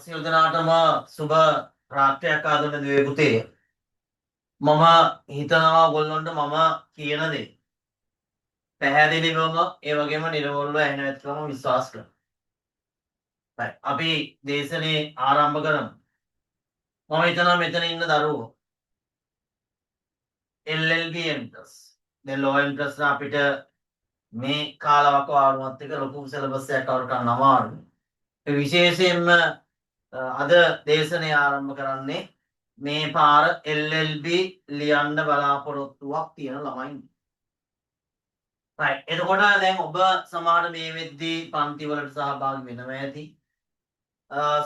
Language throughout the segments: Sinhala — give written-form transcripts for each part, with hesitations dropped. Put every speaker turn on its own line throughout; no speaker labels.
සියලු දෙනාටම සුබ රාත්‍රියක් ආදරණ දුවේ පුතේ. මම හිතනවා ඔයගොල්ලන්ට මම කියන දේ පැහැදිලිවම ඒ වගේම නිර්වෝල්ව ඇහෙන ඇති කියලා විශ්වාස කරනවා. right. අපි දේශනේ ආරම්භ කරමු. මම හිතනවා මෙතන ඉන්න දරුවෝ LLB entrance. දැන් law entrance අපිට මේ කාලවකවානුවත් එක ලොකු සිලබස් එකක් කවර කරන්න අමාරුයි. ඒ විශේෂයෙන්ම අද දේශනේ ආරම්භ කරන්නේ මේ පාර LLB ලියන්න බලාපොරොත්තුවක් තියෙන ළමයි. right. එතකොට දැන් ඔබ සමහර මේ වෙද්දී පන්ති වලට සහභාගී වෙනවා ඇති.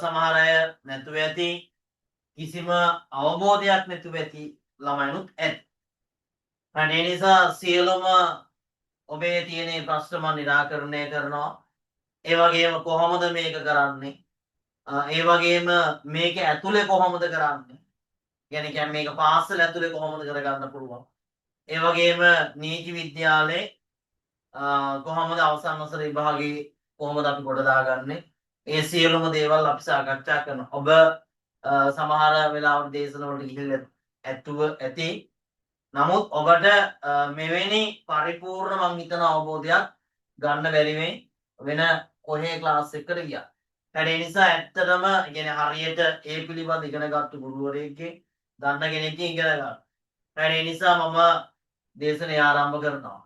සමහර අය නැතුව ඇති. කිසිම අවබෝධයක් නැතුව ඇති ළමයිනුත් ඇති. ඒ නිසා සියලුම ඔබේ තියෙන ප්‍රශ්න මම निराකරණය කරනවා. ඒ වගේම කොහොමද මේක කරන්නේ? ඒ වගේම මේක ඇතුලේ කොහොමද කරන්නේ? කියන්නේ මේක පාසල ඇතුලේ කොහොමද කරගන්න පුළුවන්? ඒ වගේම නීති විද්‍යාලයේ කොහොමද අවසන් වසර විභාගයේ කොහොමද අපි කොට දාගන්නේ? ඒ සියලුම දේවල් අපි සාකච්ඡා කරනවා. ඔබ සමහර වෙලාවට දේශන වලට ගිහිල්ලා ඇතුව ඇති. නමුත් ඔබට මෙවැනි පරිපූර්ණ මං හිතන අවබෝධයක් ගන්න බැරි වෙන කොහේ ක්ලාස් එකකට ගියා. ඒ නිසා ඇත්තටම කියන්නේ හරියට ඒ පිළිබඳ ඉගෙන ගත්ත ගුරුවරයෙක්ගේ දන්න කෙනෙක්ගෙන් ඉගෙන ගන්න. ඒ නිසා මම දේශනය ආරම්භ කරනවා.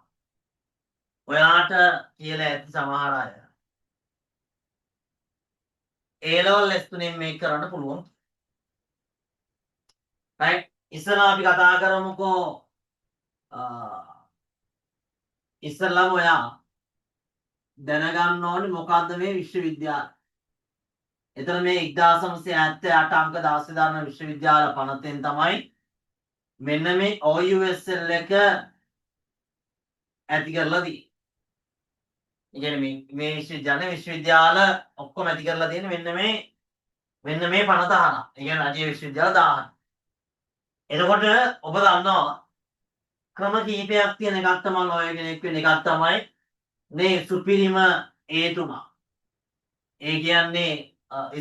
ඔයාට කියලා ඇති සමහර අය A level S3 මේක කරන්න පුළුවන්. right. ඉස්සරහා අපි කතා කරමුකෝ ඉස්සරළම ඔයා දැනගන්න ඕනේ මොකද්ද මේ විශ්වවිද්‍යාල. එතන මේ 1978 අංක 16 දරන විශ්වවිද්‍යාල පනතෙන් තමයි මෙන්න මේ OUSL එක ඇති කරලා තියෙන්නේ. ඒ කියන්නේ මේ විශ්වවිද්‍යාල ඔක්කොම ඇති කරලා තියෙන්නේ මෙන්න මේ පනත අහන. ඒ කියන්නේ රජයේ විශ්වවිද්‍යාල 1000. එතකොට ඔබ දන්නවා ක්‍රම කීපයක් තියෙන එකක් තමයි ඔය කෙනෙක් වෙන එකක් තමයි මේ සුපිරිම හේතුමා. ඒ කියන්නේ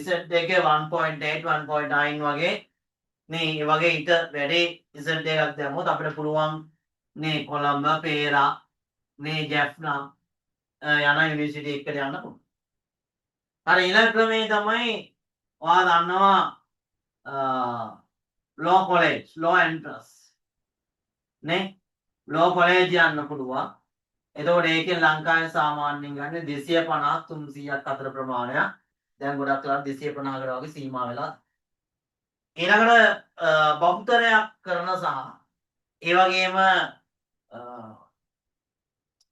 Z එක 1.8 1.9 වගේ මේ වගේ ඊට වැඩි Z එකක් දැම්මොත් අපිට පුළුවන් මේ කොළඹ පේරා මේ ජැෆ්නා යන යුනිවර්සිටි එකට යන්න පුළුවන්. අර ඊළඟ ක්‍රමේ තමයි ඔයා දන්නවා law college law entrance නේ law college යන්න පුළුවන්. එතකොට ඒකෙන් ලංකාවේ සාමාන්‍යයෙන් ගන්න 250 300ක් අතර ප්‍රමාණයක්. දැන් ගොඩක් වෙලාවට 250කට වගේ සීමා වෙලා. ඊළඟට බහුතරයක් කරන සහ ඒ වගේම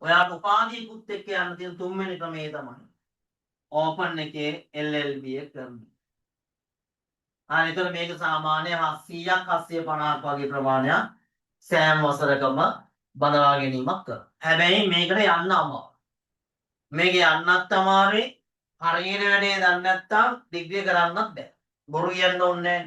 ඔයාට උපාධියකුත් එක්ක යන්න තියෙන තුන්වෙනි ක්‍රමය තමයි ඕපන් එකේ LLB එක කරන්නේ. එතකොට මේක සාමාන්‍ය 700ක් 750ක් වගේ ප්‍රමාණයක් සෑම වසරකම බඳවා ගැනීමක් කරනවා. හැබැයි මේකට යන්න අමාරුයි. මේක යන්නත් අමාරුයි. හරියට වැඩේ දන්නේ නැත්නම් ඩිග්‍රී කරන්නත් බෑ. බොරු කියන්න ඕනේ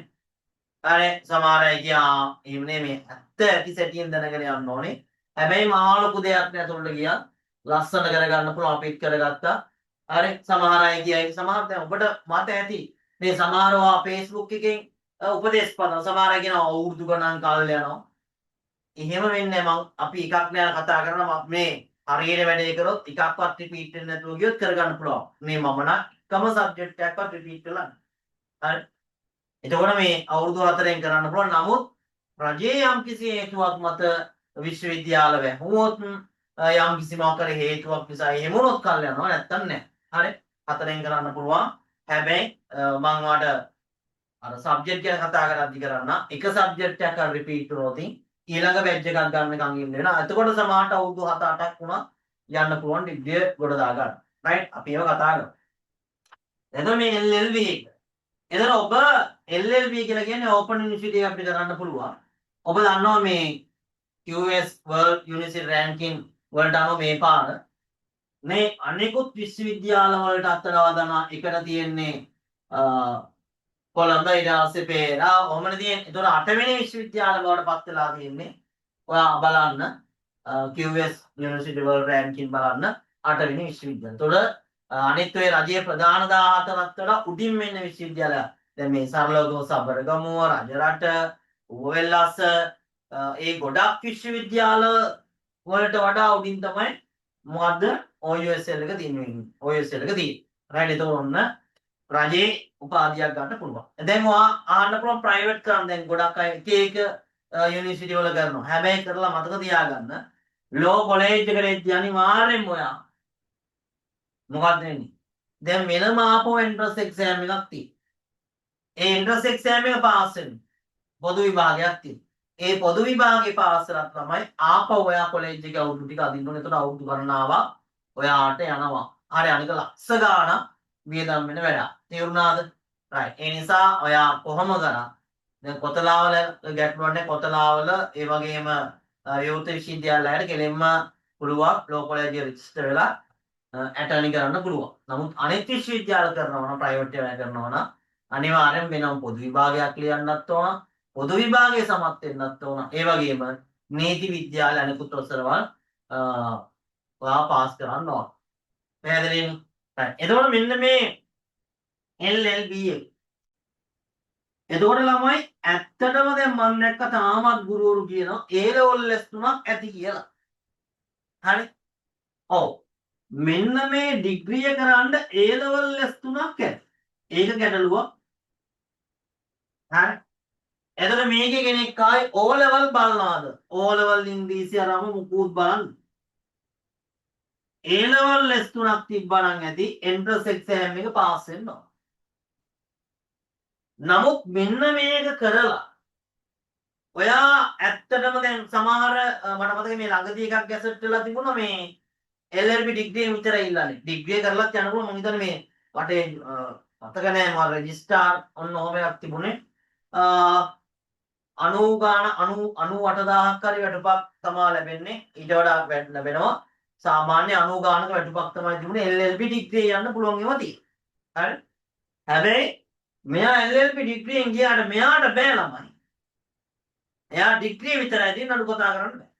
නැහැ. සමහර අය කියා එහෙම නෙමෙයි. ඇත්ත ඇති සැටියෙන් දැනගෙන යන්න ඕනේ. හැබැයි මහා ලොකු දෙයක් නෑතුළට ගියා. ලස්සන කරගන්න පුළුවන් අපිත් කරගත්තා. හරි සමහර අය කියයි සමහර දැන් ඔබට මත ඇති. මේ සමහරවා Facebook එකෙන් උපදේශ පදන සමහර අය කියනවා අවුරුදු ගණන් කල් යනවා. එහෙම වෙන්නේ මම අපි එකක් නෑ කතා කරනවා මේ හරියට වැඩේ කරොත් එකක්වත් රිපීට් වෙන්නේ නැතුව ගියොත් කරගන්න පුළුවන්. මේ මම නම් එකම සබ්ජෙක්ට් එකක්වත් රිපීට් වෙලා නැහැ. හරි. එතකොට මේ අවුරුදු 4ෙන් කරන්න පුළුවන්. නමුත් රජයේ යම් කිසි හේතුවක් මත විශ්වවිද්‍යාල වැහුවොත් යම් කිසි මොකක් හේතුවක් නිසා එහෙම වුණොත් කල් යනවා නැත්තම් නෑ. හරි. 4ෙන් කරන්න පුළුවන්. හැබැයි මම වාට අර සබ්ජෙක්ට් ගැන කතා කරද්දි කරන්න එක සබ්ජෙක්ට් එකක් රිපීට් වුණොත් ඊළඟ බැච් එකක් ගන්නකම් ඉන්න වෙනවා. එතකොට සමහරට අවුරුදු 7-8ක් වුණා යන්න පුළුවන් ඩිග්‍රිය ගොඩ දා ගන්න. රයිට් අපි ඒව කතා කරමු. එතකොට මේ LLB එක. එතන ඔබ LLB කියලා කියන්නේ ඕපන් යුනිවර්සිටි එකක් අපිට කරන්න පුළුවන්. ඔබ දන්නවා මේ QS World University Ranking වලට අනුව මේ පාර මේ අනෙකුත් විශ්වවිද්‍යාල වලට අත්දැකවන එකට තියෙන්නේ කොළඹ ඊට පස්සේ පේරා ඔහමනේ තියෙන්නේ. ඒතකොට 8 වෙනි විශ්වවිද්‍යාල බවට පත් වෙලා තියෙන්නේ. ඔයා බලන්න QS University World Ranking බලන්න 8 වෙනි විශ්වවිද්‍යාල. ඒතකොට අනිත් ඔය රජයේ ප්‍රධාන 14ත් වඩා උඩින් වෙන විශ්වවිද්‍යාල දැන් මේ සරලෝගෝ සබරගමුව රජරට ඌවෙල්ලස්ස ඒ ගොඩක් විශ්වවිද්‍යාල වලට වඩා උඩින් තමයි මොකද්ද OUSL එක තියෙන්නේ OUSL එක තියෙන්නේ. රයිට් එතකොට ඔන්න රජයේ උපාධියක් ගන්න පුළුවන්. දැන් ඔයා අහන්න පුළුවන් ප්‍රයිවට් කරන් දැන් ගොඩක් අය එක එක යුනිවර්සිටි වල කරනවා. හැබැයි කරලා මතක තියාගන්න ලෝ කොලෙජ් එකට එද්දී අනිවාර්යෙන්ම ඔයා මොකක්ද වෙන්නේ? දැන් වෙනම ආපහු එන්ට්‍රන්ස් එක්සෑම් එකක් තියෙනවා. ඒ එන්ට්‍රන්ස් එක්සෑම් එක පාස් වෙන්න පොදු විභාගයක් තියෙනවා. ඒ පොදු විභාගේ පාස් කරලා තමයි ආපහු ඔයා කොලෙජ් එකේ අවුරුදු ටික අදින්න ඕනේ. එතකොට අවුරුදු ගණනාවක් ඔයාට යනවා. හරි අනික ලක්ෂ ගාණක් වියදම් වෙන වැඩක්. තේරුණාද? රයිට්. ඒ නිසා ඔයා කොහොම කරා දැන් කොතලාවල ගැටලුවක් නැහැ. කොතලාවල ඒ වගේම විවෘත විශ්වවිද්‍යාලයට කෙලින්ම පුළුවන් ලෝ කොලෙජ් එක රෙජිස්ටර් වෙලා ඇටර්නි කරන්න පුළුවන්. නමුත් අනෙක් විශ්වවිද්‍යාල කරනවා නම් ප්‍රයිවට් ඒවා කරනවා නම් අනිවාර්යෙන් වෙනම පොදු විභාගයක් ලියන්නත් ඕන. පොදු විභාගයේ සමත් වෙන්නත් ඕන. ඒ වගේම නීති විද්‍යාල අනිකුත් ඔසරවල් ඔයා පාස් කරන්න ඕන. පැහැදිලිද? එතකොට මෙන්න මේ LLB එක. එතකොට ළමයි ඇත්තටම දැන් මම දැක්ක තාමත් ගුරුවරු කියනවා A level S3ක් ඇති කියලා. හරි? ඔව්. මෙන්න මේ ඩිග්‍රිය කරන්න A level S3ක් ඇති. ඒක ගැටලුවක්. හරි. එතකොට මේකේ කෙනෙක් ආයි O level බලනවාද? O level ඉංග්‍රීසි අරම මුකුත් බලන්න. A level S3ක් තිබ්බනම් ඇති entrance exam එක පාස් වෙන්න ඕන. නමුත් මෙන්න මේක කරලා ඔයා ඇත්තටම දැන් සමහර මට මතකයි මේ ළඟදී එකක් ගැසට් වෙලා තිබුණා මේ LLB ඩිග්‍රිය විතරයි ඉල්ලන්නේ. ඩිග්‍රිය කරලත් යනකොට මම හිතන්නේ මේ වටේ මතක නැහැ මම රෙජිස්ටාර් ඔන්න ඔහොම එකක් තිබුණේ. 90 ගාන 98000ක් හරි වැටුපක් තමයි ලැබෙන්නේ. ඊට වඩා ලැබෙනවා. සාමාන්‍ය 90 ගානක වැටුපක් තමයි තිබුණේ LLB ඩිග්‍රිය යන්න පුළුවන් ඒවා තියෙනවා. හරි. හැබැයි මෙයා LLB ඩිග්‍රියෙන් ගියාට මෙයාට බෑ ළමයි. එයා ඩිග්‍රිය විතරයි තියෙන අඩු කතා කරන්න බෑ.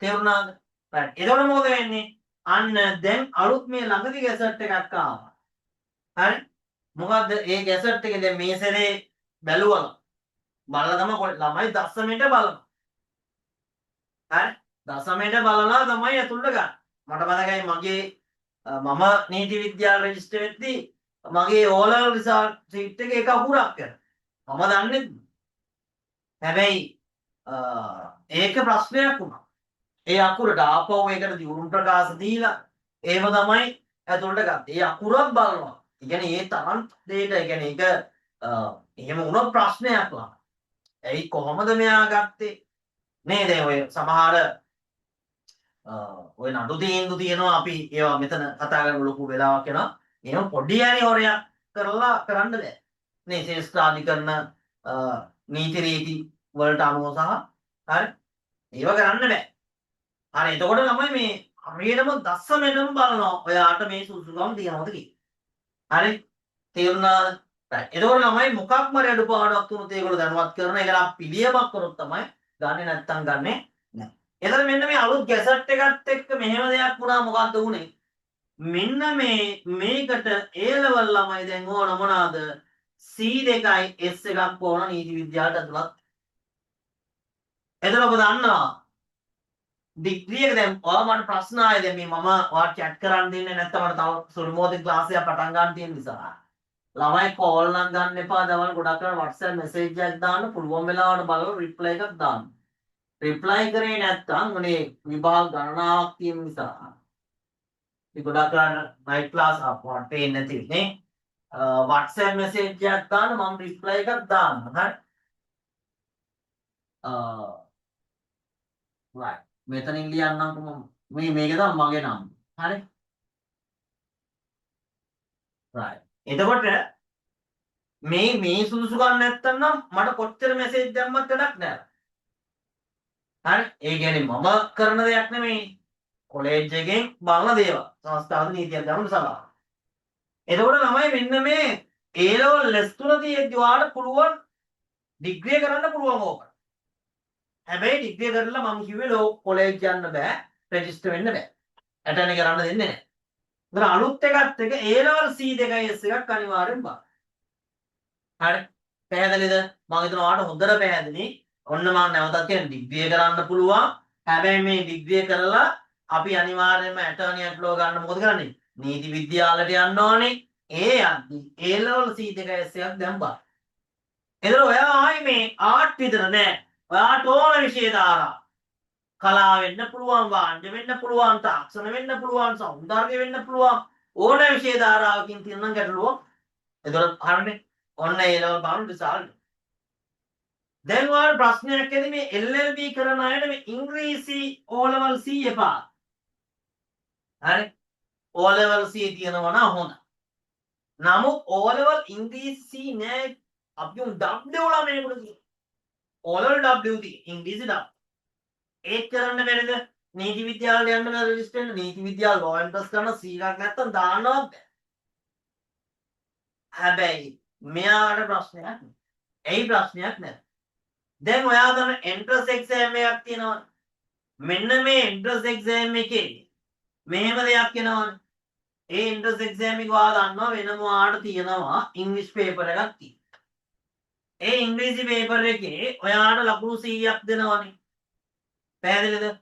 තේරුණාද? right. එතකොට මොකද වෙන්නේ? අන්න දැන් අලුත් මේ ළඟදී ගැසට් එකක් ආවා. හරි? මොකද්ද ඒ ගැසට් එකේ දැන් මේ සැරේ බැලුවා. බලලා තමයි ළමයි දශමයට බලනවා. හරි? දශමයට බලලා තමයි ඇතුළට ගන්න. මට මතකයි මගේ මම නීති විද්‍යාල රෙජිස්ටර් වෙද්දී මගේ O level result sheet එකේ එක අකුරක් කරා. මම දන්නේ හැබැයි ඒක ප්‍රශ්නයක් වුණා. ඒ අකුරට ආපහු ඒකට දියුණු ප්‍රකාශ දීලා ඒව තමයි ඇතුළට ගත්තේ. ඒ අකුරක් බලනවා. ඒ කියන්නේ ඒ තරම් දෙයට ඒ කියන්නේ ඒක එහෙම වුණොත් ප්‍රශ්නයක් ලා. ඇයි කොහොමද මෙයා ගත්තේ? නේද ඔය සමහර ඔය නඩු තීන්දුව තියෙනවා අපි ඒවා මෙතන කතා කරන ලොකු වෙලාවක් යනවා. එහෙම පොඩි හරි හොරයක් කරලා කරන්න බෑ. නේ ශේෂ්ඨාධිකරණ නීති රීති වලට අනුව සහ හරි ඒව කරන්න බෑ. හරි එතකොට ළමයි මේ හරියටම දස්සමෙටම බලනවා ඔයාට මේ සුසුකම් තියනවද කියලා. හරි තේරුණාද? එතකොට ළමයි මොකක්ම අඩුපාඩුවක් වුණොත් ඒගොල්ලෝ දැනුවත් කරන එක නම් පිළියමක් කරොත් තමයි ගන්නෙ නැත්තම් ගන්නෙ නැහැ. එතකොට මෙන්න මේ අලුත් ගැසට් එකත් එක්ක මෙහෙම දෙයක් වුණා මොකද්ද වුනේ? මෙන්න මේකට A level ළමයි දැන් ඕන මොනවාද? C2යි S එකක් ඕන නීති විද්‍යාවට ඇතුළත්. එතකොට ඔබ දන්නවා ඩිග්‍රී එක දැන් ඔයා මට ප්‍රශ්න ආයේ දැන් මේ මම ඔයාට chat කරන්න දෙන්නේ නැත්නම් මට තව සුළු මොහොතේ ක්ලාස් එකක් පටන් ගන්න තියෙන නිසා. ළමයි කෝල් නම් ගන්න එපා. දවල් ගොඩක් කරලා WhatsApp message එකක් දාන්න පුළුවන් වෙලාවට බලලා reply එකක් දාන්න. reply කරේ නැත්නම් මොනේ විභාග ගණනාවක් තියෙන නිසා. මේ ගොඩක් කරලා night class අපවට පේන්නේ නැති නේ. WhatsApp message එකක් දාන්න මම reply එකක් දාන්න. හරි. right. මෙතනින් ලියන්නම්කො මම. මේක තමයි මගේ නම. හරි. right. එතකොට මේ සුදුසුකම් නැත්තම් නම් මට කොච්චර මැසේජ් දැම්මත් වැඩක් නැහැ. හරි. ඒ කියන්නේ මම කරන දෙයක් නෙමෙයි. කොලෙජ් එකෙන් බලන දේවල්. සංස්ථාගත නීතියක් ගන්න සලකනවා. එතකොට ළමයි මෙන්න මේ A level S3 තියෙද්දි ඔයාලට පුළුවන් ඩිග්‍රී කරන්න පුළුවන් ඕක. හැබැයි ඩිග්‍රී කරලා මම කිව්වේ ලෝ කොලෙජ් යන්න බෑ. රෙජිස්ටර් වෙන්න බෑ. ඇටර්නි කරන්න දෙන්නේ නැහැ. ඒතර අලුත් එකත් එක A level C2S එකක් අනිවාර්යෙන් බලන්න. හරි. පැහැදිලිද? මම හිතනවා ඔයාලට හොඳට පැහැදිලි. ඔන්න මම නැවතත් කියන ඩිග්‍රී කරන්න පුළුවන්. හැබැයි මේ ඩිග්‍රී කරලා අපි අනිවාර්යයෙන්ම ඇටර්නි ඇට් ලෝ ගන්න මොකද කරන්නේ? නීති විද්‍යාලයට යන්න ඕනේ. ඒ යද්දි A level C2S එකක් දැන් බලන්න. එතන ඔයා ආයි මේ ආර්ට් විතර නෑ. ඔයාට ඕන විෂය දාලා කලාව වෙන්න පුළුවන්, වාණ්ඩ වෙන්න පුළුවන්, තාක්ෂණ වෙන්න පුළුවන්, සෞන්දර්ය වෙන්න පුළුවන්. ඕන විෂය ධාරාවකින් තියෙන ගැටලුවක්. එතකොට හරිනේ. ඔන්න ඒ level බලන්න රිසල්ට්. දැන් ඔයාලට ප්‍රශ්නයක් ඇති මේ LLB කරන අයට මේ ඉංග්‍රීසි O level C එපා. හරි. O level C තියෙනවා නම් හොඳයි. නමුත් O level ඉංග්‍රීසි නෑ අපි උන් W ළමයෙකුට කියන. O level W තියෙන ඉංග්‍රීසි W. ඒක කරන්න බැරිද? නීති විද්‍යාලයට යන්න බැරි රෙජිස්ටර් වෙන්න නීති විද්‍යාල ලෝ එන්ට්‍රස් කරන C එකක් නැත්තම් දාන්නවත් බෑ. හැබැයි මෙයාට ප්‍රශ්නයක් නෑ. ඇයි ප්‍රශ්නයක් නැහැ? දැන් ඔයා ගන්න එන්ට්‍රන්ස් එක්සෑම් එකක් තියෙනවා. මෙන්න මේ එන්ට්‍රන්ස් එක්සෑම් එකේ මෙහෙම දෙයක් එනවනේ. ඒ එන්ට්‍රන්ස් එක්සෑම් එක ඔයා දන්නවා වෙනම ඔයාට තියෙනවා ඉංග්‍රීසි පේපර් එකක් තියෙනවා. ඒ ඉංග්‍රීසි පේපර් එකේ ඔයාට ලකුණු 100ක් දෙනවනේ. පැහැදිලිද?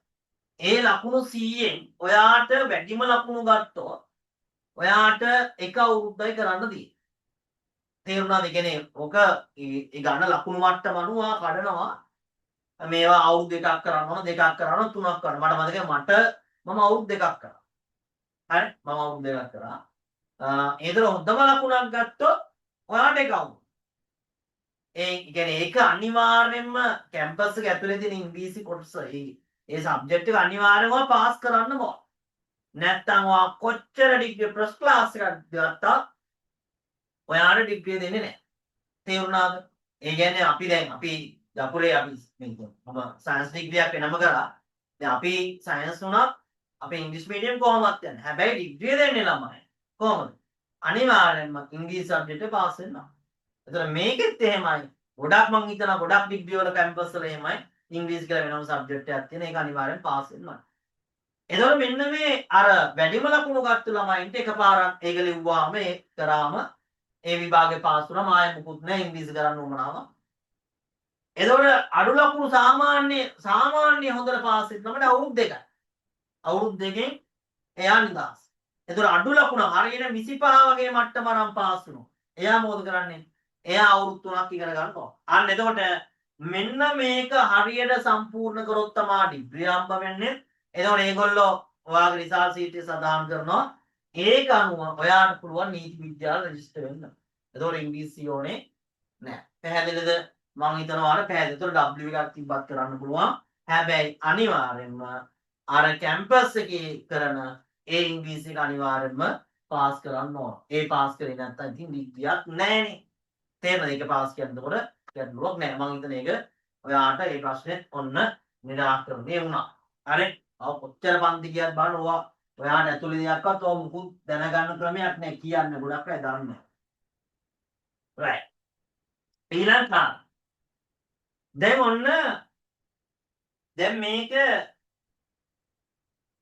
ඒ ලකුණු 100ෙන් ඔයාට වැඩිම ලකුණු ගත්තොත් ඔයාට එක අවුරුද්දයි කරන්න තියෙන්නේ. තේරුණාද? කියන්නේ ඔක ඒ ගන්න ලකුණු මට්ටම අනුව කඩනවා. මේවා අවුරුදු දෙකක් කරනවා, දෙකක් කරනවා, තුනක් කරනවා. මට මතකයි මම අවුරුදු දෙකක් කරා. හරි? මම අවුරුදු දෙකක් කරා. ඒතර හොඳම ලකුණක් ගත්තොත් ඔයාට එක අවුරුදු. ඒ කියන්නේ ඒක අනිවාර්යෙන්ම කැම්පස් එක ඇතුලේ තියෙන ඉංග්‍රීසි කොටස ඒ සබ්ජෙක්ට් එක අනිවාර්යෙන්ම පාස් කරන්න ඕන. නැත්තම් ඔයා කොච්චර ඩිග්‍රී ෆස්ට් ක්ලාස් එකක් ගත්තත් ඔයාට ඩිග්‍රී දෙන්නේ නැහැ. තේරුණාද? ඒ කියන්නේ අපි දපුරේ අපි මම සයන්ස් ඩිග්‍රියක් වෙනම කරා. දැන් අපි සයන්ස් උනත් අපි ඉංග්‍රීසි මීඩියම් කොහොමවත් යන්නේ. හැබැයි ඩිග්‍රිය දෙන්නේ ළමයි. කොහොමද? අනිවාර්යෙන්ම ඉංග්‍රීසි සබ්ජෙක්ට් එක පාස් වෙන්න ඕන. එතන මේකෙත් එහෙමයි. ගොඩක් මං හිතනවා ගොඩක් ඩිග්‍රී වල කැම්පස් වල එහෙමයි. ඉංග්‍රීසි කියලා වෙනම සබ්ජෙක්ට් එකක් තියෙන. ඒක අනිවාර්යෙන් පාස් වෙන්න ඕන. එතකොට මෙන්න මේ අර වැඩිම ලකුණු ගත්ත ළමයින්ට එකපාරක් ඒක ලිව්වාම ඒ කරාම ඒ විභාගේ පාස් වුණා මාය මුකුත් නැහැ ඉංග්‍රීසි කරන්න උවමනාව. එතකොට අඩු ලකුණු සාමාන්‍ය හොඳට පාස් වෙන්න නම් අවුරුදු දෙකයි. අවුරුදු දෙකෙන් එයා නිදහස්. එතකොට අඩු ලකුණ හරියට 25 වගේ මට්ටම නම් පාස් වුණා. එයා මොකද කරන්නේ? එයා අවුරුදු 3ක් ඉගෙන ගන්නවා. අන්න එතකොට මෙන්න මේක හරියට සම්පූර්ණ කරොත් තමයි ඩිග්‍රී හම්බ වෙන්නේ. එතකොට මේගොල්ලෝ ඔයාගේ රිසල්ට් ෂීට් එක සදාන් කරනවා. ඒක අනුව ඔයාට පුළුවන් නීති විද්‍යාල රෙජිස්ටර් වෙන්න. එතකොට ඉංග්‍රීසි ඕනේ නෑ. පැහැදිලිද? මම හිතනවා අර පැහැදිලි. එතකොට W එකක් තිබ්බත් කරන්න පුළුවන්. හැබැයි අනිවාර්යෙන්ම අර කැම්පස් එකේ කරන ඒ ඉංග්‍රීසි එක අනිවාර්යෙන්ම පාස් කරන්න ඕන. ඒ පාස් කරේ නැත්නම් ඉතින් ඩිග්‍රියක් නෑනේ. තේරෙනවද? ඒක පාස් කරනකොට ගැටලුවක් නෑ. මම හිතන එක ඔයාට ඒ ප්‍රශ්නේ ඔන්න නිරාකරණය වුණා. හරි? ඔව් කොච්චර පන්ති ගියත් බලන්න ඔයාට ඇතුළේ දෙයක්වත් ඔය මුකුත් දැනගන්න ක්‍රමයක් නෑ කියන්නේ ගොඩක් අය දන්නේ නෑ. right. ඊළඟ කාරණා. දැන් මේක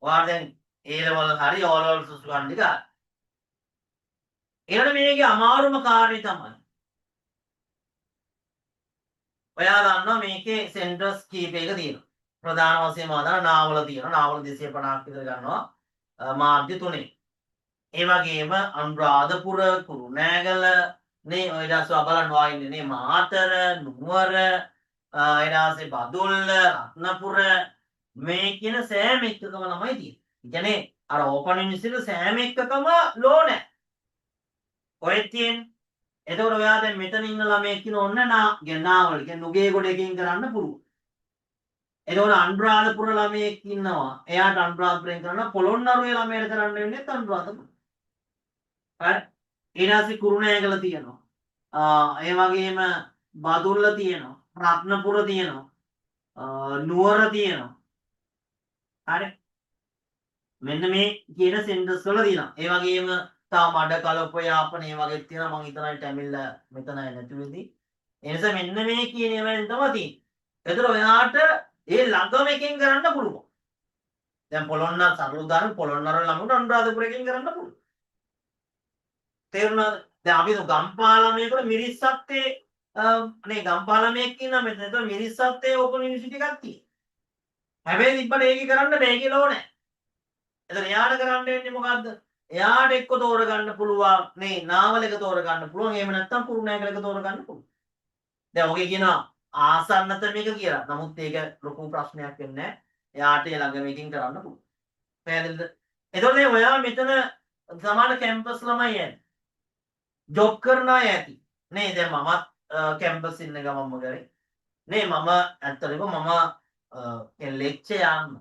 ඔයාලා දැන් A level හරි O level සුසු ගන්න එක. ඊළඟ මේකේ අමාරුම කාර්යය තමයි. ඔයා දන්නවා මේකේ සෙන්ටර්ස් කීපයක තියෙනවා. ප්‍රධාන වශයෙන් මාදාන නාවල තියෙනවා. නාවල 250ක් විතර ගන්නවා. මාධ්‍ය තුනේ. ඒ වගේම අනුරාධපුර, කුරුණෑගල නේ ඔය ඊටස්වා බලන්න වායින්නේ නේ මාතර, නුවර, ඊටාසේ බදුල්ල, රත්නපුර මේ කියන සෑම එකකම ළමයි තියෙන්නේ. කියන්නේ අර ඕපන් යුනිවර්සිටි සෑම එකකම ලෝ නැහැ. ඔය තියෙන්නේ. එතකොට ඔයා දැන් මෙතන ඉන්න ළමයෙක් කියන ඔන්න නාවල කියන්නේ නුගේගොඩ එකකින් කරන්න පුළුවන්. එතකොට අනුරාධපුර ළමයෙක් ඉන්නවා. එයාට අනුරාධපුරෙන් කරන්න පොළොන්නරුවේ ළමයට කරන්න වෙන්නේ අනුරාධපුර. හරි. ඊට පස්සේ කුරුණෑගල තියෙනවා. ඒ වගේම බදුල්ල තියෙනවා. රත්නපුර තියෙනවා. නුවර තියෙනවා. හරි. මෙන්න මේ කියන සෙන්ටර්ස් වල තියෙනවා. ඒ වගේම තව මඩ කලප යාපන ඒ වගේ තියෙනවා. මං හිතනවා ටැමිල්ල මෙතන නැති වෙදී. ඒ නිසා මෙන්න මේ කියන ඒවාෙන් තමයි තියෙන්නේ. ඒතර ඔයාට ඒ ළඟම එකෙන් කරන්න පුළුවන්. දැන් පොළොන්නර සරල උදාහරණ පොළොන්නර ළමුන්ට අනුරාධපුරයෙන් කරන්න පුළුවන්. තේරුණාද? දැන් අපි ගම්පහ ළමයෙකුට මිරිස්සත්තේ නේ ගම්පහ ළමයෙක් ඉන්නා මෙතන. ඒතකොට මිරිස්සත්තේ ඕපන් යුනිවර්සිටි එකක් තියෙනවා. හැබැයි තිබ්බට ඒකේ කරන්න බෑ කියලා ඕනේ. එතන එයාට කරන්න වෙන්නේ මොකද්ද? එයාට එක්ක තෝරගන්න පුළුවන් නේ නාවල එක තෝරගන්න පුළුවන්. එහෙම නැත්නම් කුරුණෑගල එක තෝරගන්න පුළුවන්. දැන් ඔගේ කියනවා ආසන්නතම එක කියලා. නමුත් ඒක ලොකු ප්‍රශ්නයක් වෙන්නේ නැහැ. එයාට ළඟ මේකින් කරන්න පුළුවන්. පැහැදිලිද? එතකොට ඔයා මෙතන සමාන කැම්පස් ළමයි ඇති. ජොබ් කරන අය ඇති. නේ දැන් මමත් කැම්පස් ඉන්න ගමන්ම කරේ. නේ මම ඇත්තටම මම ලෙක්චර් යන්න.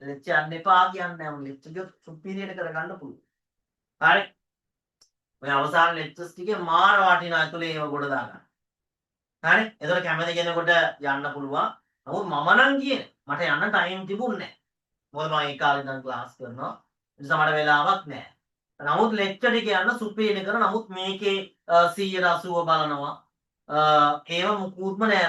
ලෙක්චර් යන්න එපා කියන්නේ නැහැ. මම ලෙක්චර් ගියොත් සුපීරියර් කරගන්න පුළුවන්. හරි. ඔය අවසාන ලෙක්චර්ස් ටිකේ මාර වටිනා ඇතුලේ ඒව ගොඩ දාගන්න. හරි. ඒතකොට කැමති කෙනෙකුට යන්න පුළුවන්. නමුත් මම නම් කියන්නේ මට යන්න ටයිම් තිබුණේ නැහැ. මොකද මම ඒ කාලේ ඉඳන් ක්ලාස් කරනවා. ඒ නිසා මට වෙලාවක් නැහැ. නමුත් ලෙක්චර් ටික යන්න සුපීරියර් කරන නමුත් මේකේ 180 බලනවා. ඒව මුකුත්ම නෑ.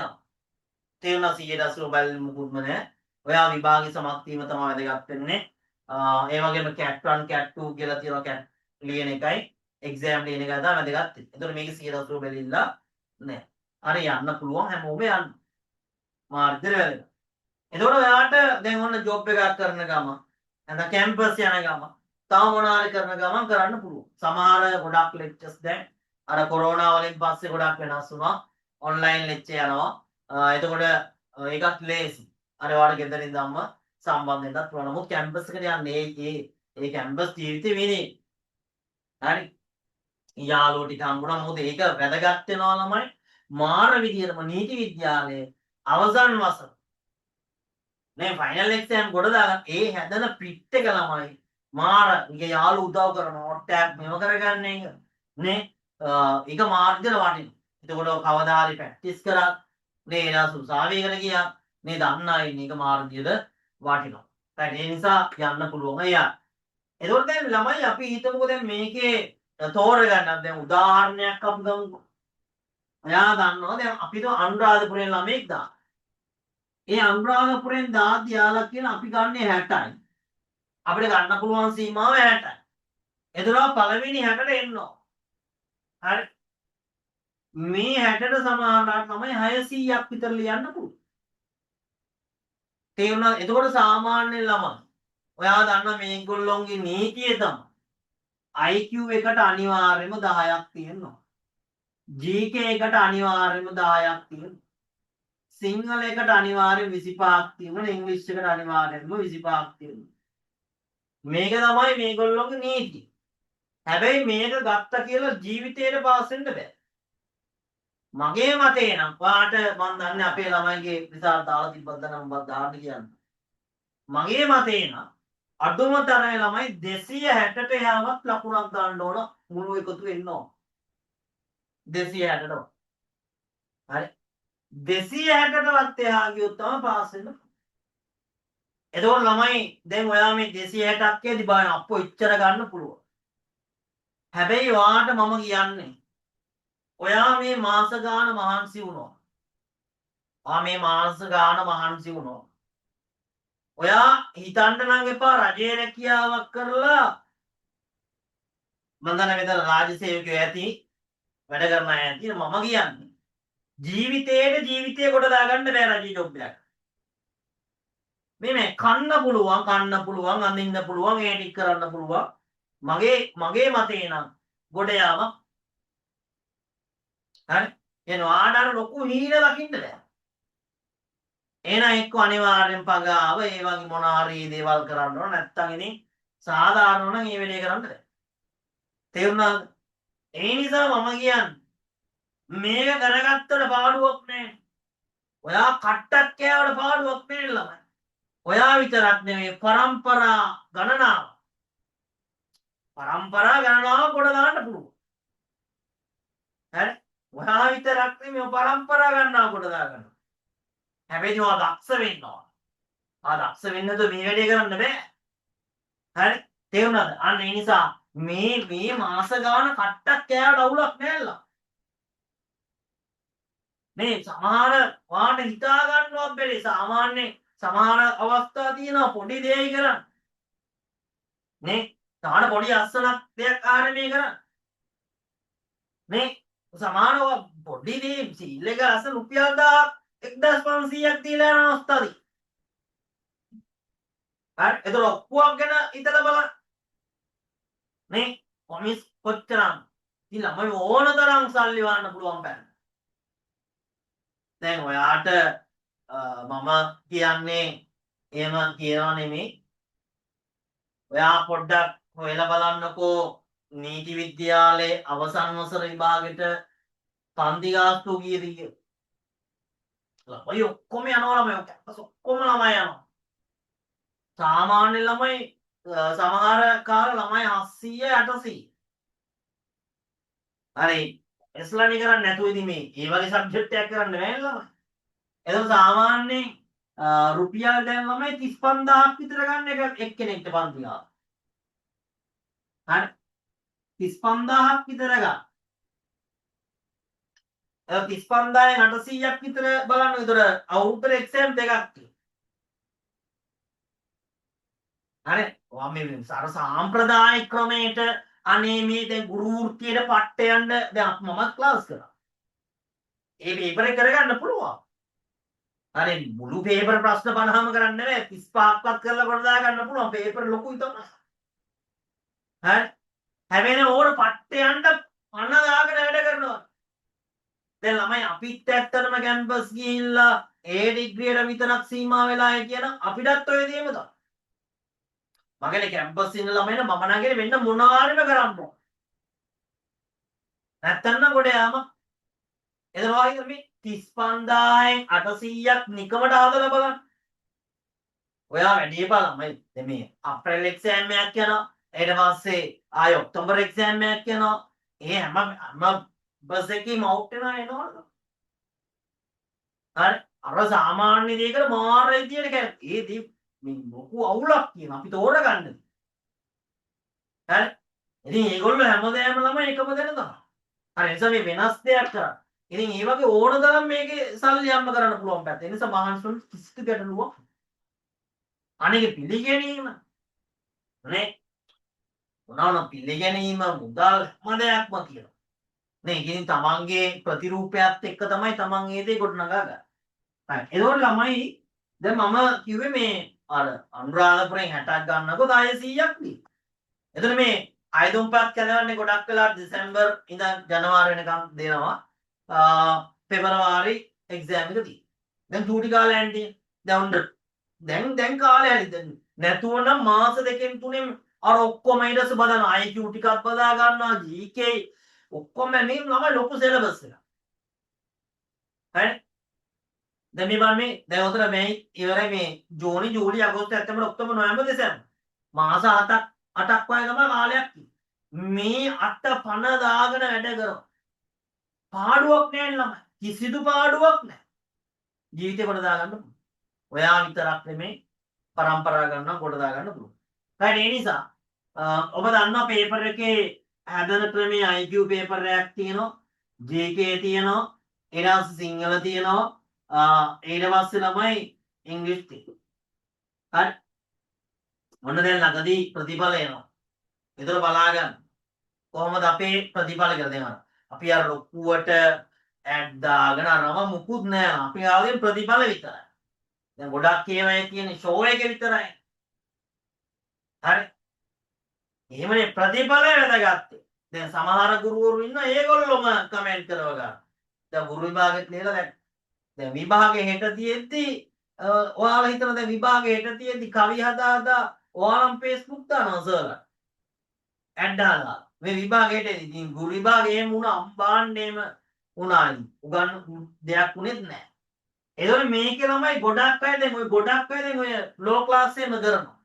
තේරුණා 180 බලන්නේ මුකුත්ම නෑ. ඔයා විභාගේ සමත් වීම තමයි වැදගත් වෙන්නේ. ඒ වගේම CAT 1 CAT 2 කියලා තියෙනවා CAT ලියන එකයි එක්සෑම් ලියන එකයි තමයි වැදගත් වෙන්නේ. ඒතකොට මේකේ 180 බැලිලා නෑ. හරි යන්න පුළුවන් හැමෝම යන්න. මාර්ගය වැදගත්. එතකොට ඔයාට දැන් ඔන්න ජොබ් එකක් කරන ගම නැත්නම් කැම්පස් යන ගම තව මොනාරි කරන ගමන් කරන්න පුළුවන්. සමහර ගොඩක් ලෙක්චර්ස් දැන් අර කොරෝනා වලින් පස්සේ ගොඩක් වෙනස් වුණා. ඔන්ලයින් ලෙක්චර් යනවා. එතකොට ඒකත් ලේසි. අර වාට ගෙදරින් ඉඳන්ම සම්බන්ධ වෙන්නත් පුළුවන්. නමුත් කැම්පස් එකට යන්නේ ඒ කැම්පස් ජීවිතේ විනේ. හරි. යාළුවෝ ටික හම්බුණා. මොකද ඒක වැදගත් වෙනවා ළමයි. මාර විදියටම නීති විද්‍යාලයේ අවසන් වසර නේ ෆයිනල් එක්සෑම් ගොඩ දාගන්න ඒ හැදෙන පිට් එක ළමයි මාර ඊගේ යාළු උදව් කරන නෝට් ටැග් මෙව කරගන්න එක නේ ඒක මාර්ගයට වටිනවා. එතකොට කවදා හරි ප්‍රැක්ටිස් කරා නේ එනවා උසාවියකට ගියා නේ දන්න අය මේක මාර්ගයට වටිනවා. ඒ නිසා යන්න පුළුවන් අයියා. එතකොට දැන් ළමයි අපි හිතමුකෝ දැන් මේකේ තෝරගන්න දැන් උදාහරණයක් අපි ගමුකෝ. ඔයා දන්නවා දැන් අපිට අනුරාධපුරේ ළමෙක් දාන්න. ඒ අනුරාධපුරෙන් දාද්දි යාලා කියන අපි ගන්නේ 60යි. අපිට ගන්න පුළුවන් සීමාව 60යි. එතකොට පළවෙනි 60ට එන්න ඕන. හරි. මේ 60ට සමානව තමයි 600ක් විතර ලියන්න පුළුවන්. තේරුණා? එතකොට සාමාන්‍ය ළමයි ඔයා දන්න මේගොල්ලොන්ගේ නීතිය තමයි IQ එකට අනිවාර්යයෙන්ම 10ක් තියෙනවා. GK එකට අනිවාර්යයෙන්ම 10ක් තියෙනවා. සිංහල එකට අනිවාර්යයෙන් 25ක් තියෙනවා. ඉංග්‍රීසි එකට අනිවාර්යයෙන්ම 25ක් තියෙනවා. මේක තමයි මේගොල්ලොන්ගේ නීතිය. හැබැයි මේක ගත්ත කියලා ජීවිතේට පාස් වෙන්න බෑ. මගේ මතේ නම් ඔයාට මම දන්නේ අපේ ළමයිගේ රිසල්ට් දාලා තිබ්බද නම් මම දාන්න කියන්නේ. මගේ මතේ නම් අඩුම තරමේ ළමයි 260ට එහාවත් ලකුණක් දාන්න ඕන මුළු එකතු වෙන්න ඕන. 260ට. හරි. 260ටවත් එහා ගියොත් තමයි පාස් වෙන්න. එතකොට ළමයි දැන් ඔයා මේ 260ක් කියදි බලන්න අප්පෝ ඉච්චර ගන්න පුළුවන්. හැබැයි ඔයාට මම කියන්නේ ඔයා මේ මාස ගාන මහන්සි වුණා. මේ මාස ගාන මහන්සි වුණා. ඔයා හිතන්න නම් එපා රජයේ රැකියාවක් කරලා මම දන්න මෙතන රාජ්‍ය සේවකයෝ ඇති වැඩ කරන අය ඇති මම කියන්නේ ජීවිතේ කොට දාගන්න බෑ රජයේ ජොබ් එකක්. මේ කන්න පුළුවන් අඳින්න පුළුවන් ඒ ටික කරන්න පුළුවන්. මගේ මතේ නම් ගොඩ යාම හරි. එනවා ආඩර ලොකු හීන ලකින්න බෑ. එහෙනම් එක්ක අනිවාර්යෙන් පගාව ඒ වගේ මොන හරි දේවල් කරන්න ඕන නැත්තම් ඉතින් සාධාරණ නම් මේ වෙලේ කරන්න බෑ. තේරුණාද? ඒ නිසා මම කියන්නේ මේක කරගත්තට පාඩුවක් නෑ. ඔයා කට්ටක් කෑවට පාඩුවක් නෑ ළමයි. ඔයා විතරක් නෙමෙයි පරම්පරා ගණනාව කොට දාන්න පුළුවන්. හරි? ඔයා විතරක් නෙමෙයි පරම්පරා ගණනාව කොට දාගන්න. හැබැයි ඔයා දක්ෂ වෙන්න ඕන. දක්ෂ වෙන්න නැතුව මේ වැඩේ කරන්න බෑ. හරි? තේරුණාද? අන්න ඒ නිසා මේ මාස ගාන කට්ටක් කෑවට අවුලක් නෑල්ලා. මේ සමහර ඔයාට හිතා ගන්නවත් බැරි සාමාන්‍ය සමහර අවස්ථා තියෙනවා පොඩි දෙයයි කරන්න. නේ තාන පොඩි අස්සනක් දෙයක් ආරේ මේ කරන්නේ නේ සමානව පොඩි දේ සීල් එක අස්ස රුපියල් 1500ක් දීලා යන අවස්ථාවදී හරි ඒතර ඔක්කොක් ගැන හිතලා බලන්න නේ කොමිස් කොච්චරම් ඉතින් ළමයි ඕන තරම් සල්ලි වන්න පුළුවන් පැන්න දැන් ඔයාට මම කියන්නේ එහෙම කියනවා නෙමෙයි ඔයා පොඩ්ඩක් හොයලා බලන්නකෝ නීති විද්‍යාලයේ අවසන් වසර විභාගෙට පන්ති ගාස්තු කීයද කියලා. ළමයි ඔක්කොම යනවා ළමයි කැම්පස් ඔක්කොම ළමයි යනවා. සාමාන්‍ය ළමයි සමහර කාල ළමයි 700 800. හරි එස්ලානි කරන්නේ නැතුව ඉතින් මේ වගේ සබ්ජෙක්ට් එකක් කරන්න බෑනේ ළමයි. එතකොට සාමාන්‍යයෙන් රුපියල් දැන් ළමයි 35000ක් විතර ගන්න එක එක්කෙනෙක්ට පන්ති ගාව. හරි 35000ක් විතර ගන්න. 35000න් 800ක් විතර බලන්න විතර අවුරුද්දට එක්සෑම් දෙකක් තියෙනවා. හරි ඔයා මේ අර සාම්ප්‍රදායික ක්‍රමයට අනේ මේ දැන් ගුරු වෘත්තියට පට්ට යන්න දැන් මමත් ක්ලාස් කරා. ඒ පේපර් එක කරගන්න පුළුවන්. හරි මුළු පේපර් ප්‍රශ්න 50ම කරන්න බෑ 35ක්වත් කරලා කොට දා ගන්න පුළුවන් පේපර් ලොකුයි තමයි. හරි හැබැයි ඕන පට්ට යන්න පණ දාගෙන වැඩ කරනවා. දැන් ළමයි අපිත් ඇත්තටම කැම්පස් ගිහිල්ලා ඒ ඩිග්‍රියට විතරක් සීමා වෙලා කියන අපිටත් ඔය දේම තමයි. මගේ කැම්පස් ඉන්න ළමයින මම නගින වෙන්න මොනවාරිම කරන්න ඕන. නැත්තම් කොට යාම එතන වගේ මේ 35000න් 800ක් නිකමට හදලා බලන්න. ඔයා වැඩි බලමයි දැන් මේ අප්‍රේල් එක්සෑම් එකක් යනවා. ඊට පස්සේ ආය ඔක්තෝබර් එක්සෑම් එකක් යනවා. ඒ හැම බස් එකේම අවුට් වෙනවා එනවලු. හරි අර සාමාන්‍ය දෙයකට මාර විදියට කියන්නේ. ඒ දේ මේ ලොකු අවුලක් කියන අපි තෝරගන්න. හරි ඉතින් මේගොල්ලෝ හැමදේම ළමයි එකම දෙන තමයි. හරි එනිසා මේ වෙනස් දෙයක් කරා. ඉතින් මේ වගේ ඕන තරම් මේකේ සල්ලි යම්ම කරන්න පුළුවන් පැත්ත. ඒ නිසා මහන්සියන් කිසිදු ගැටලුවක් අනේක පිළිගැනීම නේ මොනවා පිළිගැනීම මුදල් හැම දෙයක්ම කියනවා. නේ ඉතින් තමන්ගේ ප්‍රතිරූපයත් එක්ක තමයි තමන් ඒ දේ ගොඩනගා ගන්න. හරි ඒකෝට ළමයි දැන් මම කිව්වේ මේ අර අනුරාධපුරෙන් 60ක් ගන්නකො 1000ක් දී. එතන මේ අයදුම්පත් කැදවන්නේ ගොඩක් වෙලා දෙසැම්බර් ඉඳන් ජනවාරි වෙනකම් දෙනවා. පෙබරවාරි එක්සෑම් එක දී. දැන් චූටි කාලේ යන්නේ දැන් කාලේ හරි දැන් නැතුව නම් මාස දෙකෙන් තුනෙන් අර ඔක්කොම ඊට පස්සේ බලන IQ ටිකක් බදා ගන්නවා GK ඔක්කොම මේ ළමයි ලොකු සිලබස් එක. හරි දැන් මේ බලන්න මේ දැන් උතර මේ ඉවරයි මේ ජූනි ජූලි අගෝස්තු සැප්තැම්බර් ඔක්තෝබර් නොවැම්බර් දෙසැම්බර් මාස 7ක් 8ක් වගේ තමයි කාලයක් තියෙන්නේ. මේ 8 පණ දාගෙන වැඩ කරනවා. පාඩුවක් නෑ ළමයි. කිසිදු පාඩුවක් නෑ. ජීවිතේ කොට දාගන්න පුළුවන්. ඔයා විතරක් නෙමෙයි පරම්පරා ගන්න කොට දාගන්න පුළුවන්. හරි ඒ නිසා ඔබ දන්නවා පේපර් එකේ හැදෙන ක්‍රමයේ IQ පේපර් එකක් තියෙනවා. GK තියෙනවා. ඊට පස්සේ සිංහල තියෙනවා. ඊට පස්සේ ළමයි ඉංග්‍රීසි තියෙනවා. හරි. මොන දැන් ළඟදී ප්‍රතිඵල එනවා. ඒතර බලා ගන්න. කොහොමද අපේ ප්‍රතිඵල කියලා දෙනවා. අපි අර ලොකුවට ඇඩ් දාගෙන අරම මුකුත් නෑ. අපි ආවේ ප්‍රතිඵල විතරයි. දැන් ගොඩක් ඒවායේ තියෙන ෂෝ එකේ විතරයි. හරි. එහෙමනේ ප්‍රතිඵල වැදගත්. දැන් සමහර ගුරුවරු ඉන්න ඒගොල්ලොම කමෙන්ට් කරව ගන්න. දැන් ගුරු විභාගෙත් ලියලා දැන් විභාගේ හෙට තියෙද්දි ඔයාලා හිතන දැන් විභාගේ හෙට තියෙද්දි කවි හදා ඔයාලම් Facebook දානවා සර්ලා. ඇඩ් දාලා. මේ විභාගයට ඉතින් ගුරු විභාගේ එහෙම වුණා අම්බාන්නේම වුණාලු. උගන්න දෙයක් උනේත් නැහැ. ඒතකොට මේකේ ළමයි ගොඩක් අය දැන් ඔය ගොඩක් අය දැන් ඔය ලෝ ක්ලාස් එකේම කරනවා.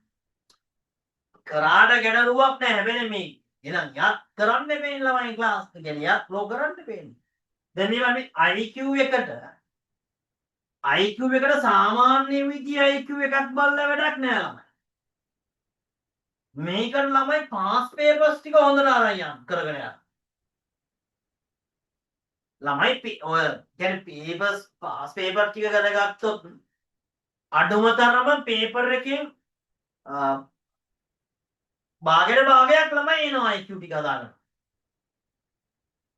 කරාට ගැටලුවක් නැහැ. හැබැයි මේ එහෙනම් යක් කරන්න මේ ළමයි ක්ලාස් එක ගැන යක් ලෝ කරන්න වෙන්නේ. දැන් මේ වගේ IQ එකට සාමාන්‍ය විදිහේ IQ එකක් බලලා වැඩක් නෑ ළමයි. මේකට ළමයි පාස් පේපර්ස් ටික හොඳට අරන් යන්න කරගෙන යන්න. ළමයි ඔය කියන්නේ පේපර්ස් පාස් පේපර් ටික කරගත්තොත් අඩුම තරම පේපර් එකෙන් භාගයට භාගයක් ළමයි එනවා IQ ටික දාගන්න.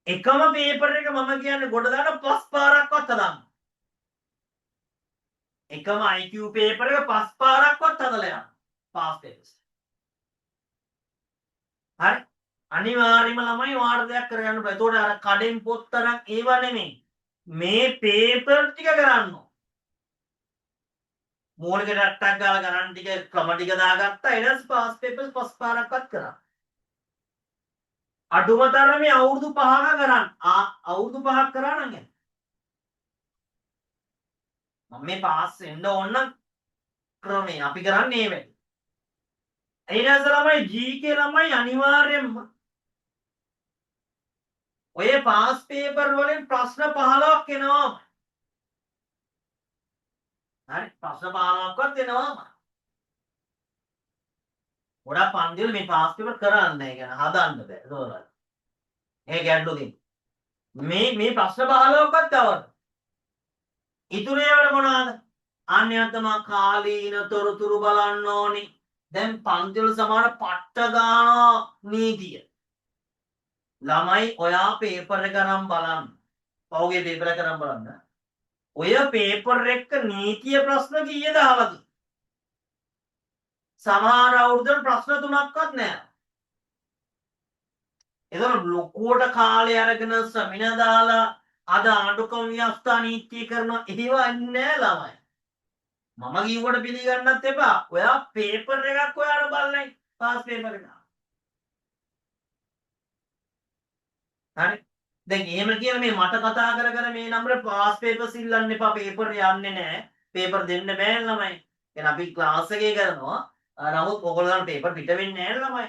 එකම පේපර් එක මම කියන්නේ ගොඩ දාන 5 පාරක්වත් හදන්න. එකම IQ පේපර් එක 5 පාරක්වත් හදලා යන්න. Pass papers. හරි? අනිවාර්යයෙන්ම ළමයි වාට දෙයක් කරගන්න බෑ. ඒතකොට අර කඩෙන් පොත් තරම් ඒව නෙමෙයි. මේ පේපර් ටික කරන්න. මූලික රට්ටක් ගාලා ගණන් ටික ක්‍රම ටික දාගත්තා. ඊට පස්සේ පාස් papers 5 පාරක්වත් කරා. අඩුම තරමේ අවුරුදු 5ක කරන්න. අවුරුදු 5ක් කරා නම් මම මේ පාස් වෙන්න ඕන නම් ක්‍රමේ අපි කරන්නේ ඒ වැඩි. ඊට ළමයි GK ළමයි අනිවාර්යයෙන්ම ඔය පාස් පේපර් වලින් ප්‍රශ්න 15ක් එනවා. හරි ප්‍රශ්න 15ක්වත් එනවා. ගොඩක් පන්තිවල මේ පාස් පේපර් කරන්නේ නැහැ කියන හදන්න බෑ. ඒකවල. ඒ ගැටලු තියෙනවා. මේ ප්‍රශ්න 15ක්වත් આવද? ඉතුරු ඒවාට මොනවාද? අන්‍යතම කාලීන තොරතුරු බලන්න ඕනි. දැන් පන්තිවල සමහර පට්ට ගාන නීතිය. ළමයි ඔයා පේපර් එක නම් බලන්න. පහුගිය පේපර් එක නම් බලන්න. ඔය පේපර් එක නීතිය ප්‍රශ්න කීයද අහලාද? සමහර අවුරුද්දට ප්‍රශ්න 3ක්වත් නැහැ. එතකොට ලොකුවට කාලය අරගෙන සෙමිනා දාලා අද ආණ්ඩුක්‍රම ව්‍යවස්ථා නීතිකරණ එහෙම නැහැ ළමයි. මම කිව්වට පිළිගන්නත් එපා. ඔයා පේපර් එකක් ඔයාලා බලන්නේ පාස් පේපර් එක. හරි. දැන් එහෙම කියලා මේ මට කතා කර කර මේ නම්බර පාස් පේපර්ස් ඉල්ලන්න එපා. පේපර් යන්නේ නැහැ. පේපර් දෙන්න බෑ ළමයි. එහෙනම් අපි ක්ලාස් එකේ කරනවා. නමුත් ඔයගොල්ලෝ පේපර් පිට වෙන්නේ නැහැ ළමයි.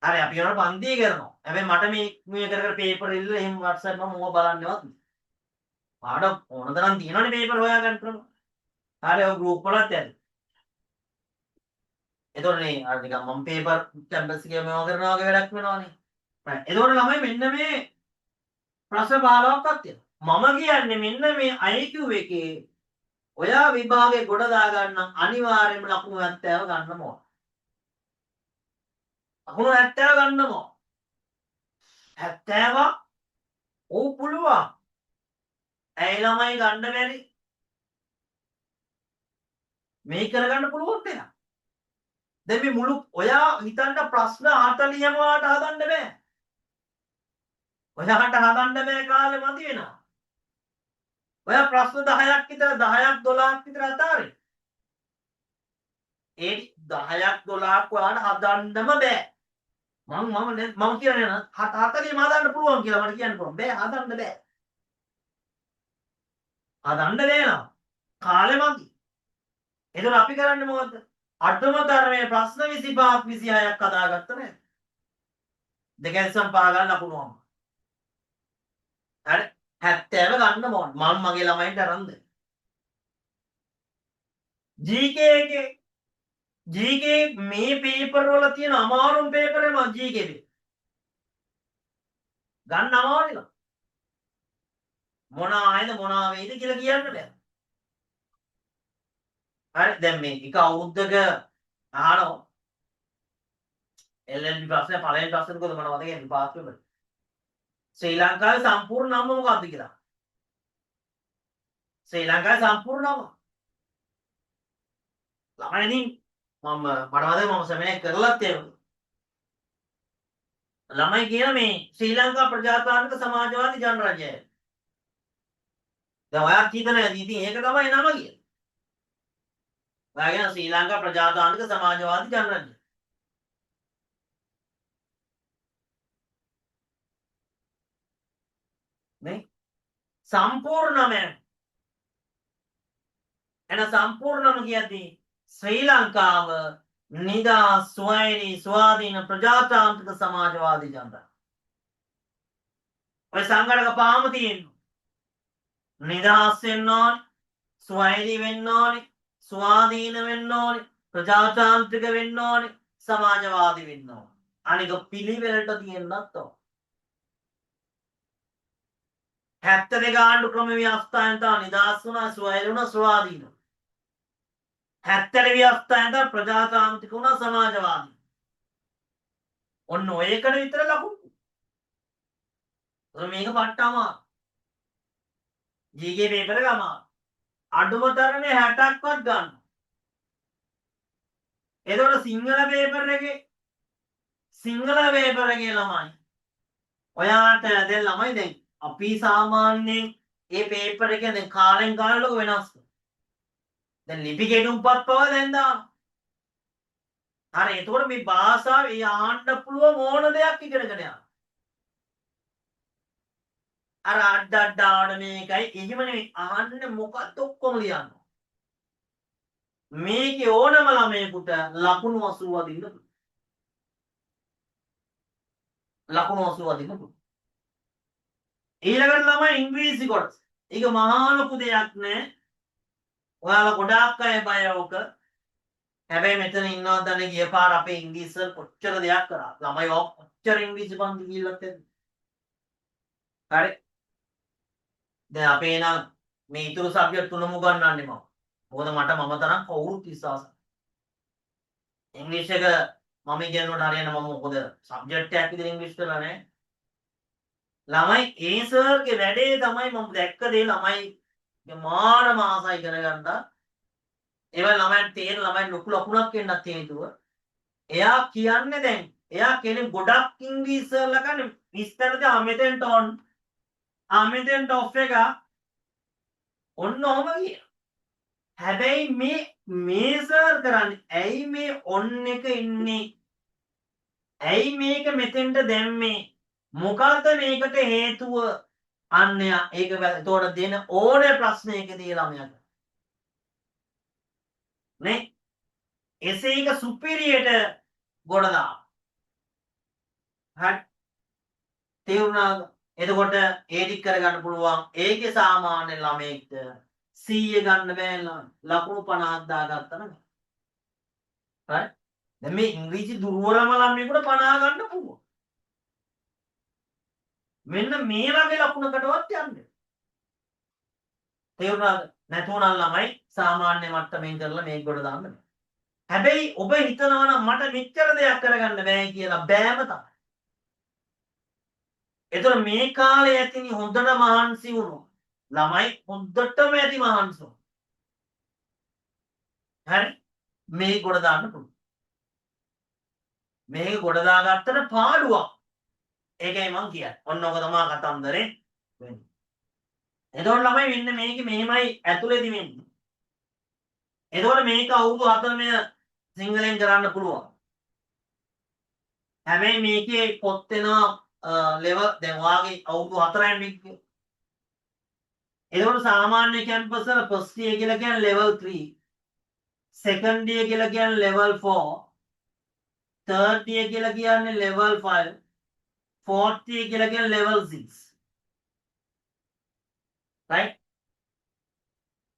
හරි අපි යනවා පන්තිය කරනවා. හැබැයි මට මේ කර කර පේපර් ඉල්ල එහෙම WhatsApp එකම මොකක් බලන්නවත් නෑ. පාඩම් ඕන තරම් තියෙනවනේ පේපර් හොයාගන්න ක්‍රම. හරි ඔය ගෲප් වලත් ඇති. එතකොට නේ අර නිකන් මම පේපර් කැම්පස් එකේ මේවා කරනවා වගේ වැඩක් වෙනවනේ. එතකොට ළමයි මෙන්න මේ ප්‍රශ්න 15ක්වත් තියෙනවා. මම කියන්නේ මෙන්න මේ IQ එකේ ඔයා විභාගේ ගොඩ දාගන්න අනිවාර්යයෙන්ම ලකුණු 70 ගන්නම ඕන. ලකුණු 70 ගන්නම ඕන. 70 ඕ පුළුවන්. ඇයි ළමයි ගන්න බැරි? මේ කරගන්න පුළුවන් දෙයක්. දැන් මේ මුළු ඔයා හිතන්න ප්‍රශ්න 40ම වාට හදන්න බෑ. ඔයාට හදන්න බෑ කාලේ මදි වෙනවා. ඔයා ප්‍රශ්න 10ක් විතර 10ක් 12ක් විතර අතාරින්. ඒ 10ක් 12ක් ඔයාට හදන්නම බෑ. මම කියන්නේ නේද 40ම හදන්න පුළුවන් කියලා මට කියන්න පුළුවන්. බෑ හදන්න බෑ. හදන්න බෑ නෝ. කාලේ මදි. එතකොට අපි කරන්නේ මොකද්ද? අඩුම තරමේ ප්‍රශ්න 25ක් 26ක් හදාගත්ත නේද? දෙකෙන්සම් පහ ගන්න ලකුණුවම. හරි 70 ගන්න ඕන. මම මගේ ළමයින්ට අරන් දෙන්න. GK මේ පේපර් වල තියෙන අමාරුම පේපර් එක GK පේපර්. ගන්න අමාරුයි. මොන ආයද මොන වෙයිද කියලා කියන්න බෑ. හරි දැන් මේ එක අවුරුද්දක අහනවා LLB ප්‍රශ්නේ පළවෙනි ප්‍රශ්නේ මොකද මම මතකයි පාස් පේපර්. ශ්‍රී ලංකාවේ සම්පූර්ණ නම මොකක්ද කියලා. ශ්‍රී ලංකාවේ සම්පූර්ණ නම. ළමයිනි මම මම සෙමිනාර් කරලත් තියෙනවා. ළමයි කියන මේ ශ්‍රී ලංකා ප්‍රජාතාන්ත්‍රික සමාජවාදී ජනරජය. දැන් ඔයා හිතන ඉතින් ඒක තමයි නම කියන්නේ. ඔයා කියන ශ්‍රී ලංකා ප්‍රජාතාන්ත්‍රික සමාජවාදී ජනරජය. නේ සම්පූර්ණම එන සම්පූර්ණම කියද්දී ශ්‍රී ලංකාව නිදහස් ස්වෛරී ස්වාධීන ප්‍රජාතාන්ත්‍රික සමාජවාදී ජනතා. ඔය සංගණක පාම තියෙනවා. නිදහස් වෙන්න ඕනේ, ස්වෛරී වෙන්න ඕනේ, ස්වාධීන වෙන්න ඕනේ, ප්‍රජාතාන්ත්‍රික වෙන්න ඕනේ, සමාජවාදී වෙන්න ඕනේ. අනික පිළිවෙලට තියෙන්නත් ඕන. 72 ආණ්ඩු ක්‍රම ව්‍යවස්ථාවෙන් තමයි නිදහස් වුණා, ස්වෛරී වුණා, ස්වාධීන වුණා. 70 ව්‍යවස්ථාවෙන් තමයි ප්‍රජාතාන්ත්‍රික වුණා, සමාජවාදී. ඔන්න ඔයකට විතර ලකුණු. මේක පට්ටම ජීගේ පේපර් එක අමාරු. අඩුම තරමේ 60ක්වත් ගන්න. එතකොට සිංහල පේපර් එකේ ළමයි ඔයාට දැන් ළමයි දැන් අපි සාමාන්‍යයෙන් ඒ පේපර් එක දැන් කාලෙන් කාලෙට වෙනස්. දැන් ලිපි ගැටුම්පත් පව දැන් දානවා. හරි එතකොට මේ භාෂාව ඒ ආන්න පුළුවන් ඕන දෙයක් ඉගෙනගෙන යනවා. අර අඩ මේකයි එහෙම නෙවෙයි ආන්නේ මොකක්ද ඔක්කොම ලියන්න. මේකේ ඕනම ළමයෙකුට ලකුණු 80 අදින්න පුළුවන්. ලකුණු 80 අදින්න පුළුවන්. ඊළඟට ළමයි ඉංග්‍රීසි කොටස. ඒක මහා ලොකු දෙයක් නෑ. ඔයාලා ගොඩාක් අය බය ඕක. හැබැයි මෙතන ඉන්නවද දන්නේ ගිය පාර අපේ ඉංග්‍රීසි කොච්චර දෙයක් කරා. ළමයි ඔච්චර ඉංග්‍රීසි පන්ති ගිහිල්ලත් ඇද්ද? හරි. දැන් අපේ නම් මේ ඊතුරු සබ්ජෙක්ට් තුනම උගන්වන්නේ මම. මොකද මම තරම් කවුරුත් විශ්වාස නැහැ. ඉංග්‍රීසි එක මම ඉගෙනුවට හරියන්නේ මම මොකද සබ්ජෙක්ට් එකක් විදිහට ඉංග්‍රීසි කරලා නැහැ. ළමයි ඒ සර්ගේ වැඩේ තමයි මම දැක්ක දේ ළමයි මානම ආසයි ඉගෙන ගන්නවා. ඒවයි ළමයන්ට තේරෙන ළමයි ලොකු ලකුණක් එන්නත් හේතුව. එයා කියන්නේ දැන් එයා කියන්නේ ගොඩක් ඉංග්‍රීසි සර්ලා කියන්නේ විස්තරද මෙතෙන්ට ඔන් මෙතෙන්ට ඔෆ් එක ඔන්න ඔහම කියන. හැබැයි මේ සර් කරන්නේ ඇයි මේ ඔන් එක ඉන්නේ? ඇයි මේක මෙතෙන්ට දැම්මේ? මොකක්ද මේකට හේතුව? අන්න ඒක එතකොට දෙන ඕනේ ප්‍රශ්නයකදී ළමයාට නේ එසේ එක සුපිරියට ගොඩ දාන්න. හරි තේරුණාද? එතකොට ඒ ටික කරගන්න පුළුවන්. ඒකේ සාමාන්‍ය ළමයෙක්ට 100 ගන්න බෑ ලකුණු 50ක් දාගත්තා නම්. හරි දැන් මේ ඉංග්‍රීසි දුර්වලම ළමයෙකුට 50 ගන්න පුළුවන්. මෙන්න මේ වගේ ලකුණකටවත් යන්නේ. තේරුණාද? නැතුණා ළමයි සාමාන්‍ය මට්ටමින් කරලා මේක ගොඩ දාන්න බෑ. හැබැයි ඔබ හිතනවා නම් මට මෙච්චර දෙයක් කරගන්න බෑ කියලා බෑම තමයි. එතකොට මේ කාලේ ඇතිනි හොඳට මහන්සි වුණොත් ළමයි හොඳටම ඇති මහන්සි වුණා. හරි මේ ගොඩ දාන්න පුළුවන්. මේක ගොඩ දාගත්තට පාඩුවක්. ඒකයි මං කියන්නේ. ඔන්න ඔක තමයි කතන්දරේ වෙන්නේ. එතකොට ළමයි වෙන්නේ මේක මෙහෙමයි ඇතුලේදී වෙන්නේ. එතකොට මේක අවුරුදු 4 සිංහලෙන් කරන්න පුළුවන්. හැබැයි මේකේ පොත් වෙනවා ලෙවල් දැන් වාගේ අවුරුදු 4යි මේක. එතකොට සාමාන්‍ය කැම්පස් වල ෆස්ට් ඉයර් කියලා කියන්නේ ලෙවල් 3. සෙකන්ඩ් ඉයර් කියලා කියන්නේ ලෙවල් 4. තර්ඩ් ඉයර් කියලා කියන්නේ ලෙවල් 5. ෆෝර්ත් ඉයර් කියලා කියන්නේ ලෙවල් 6. right?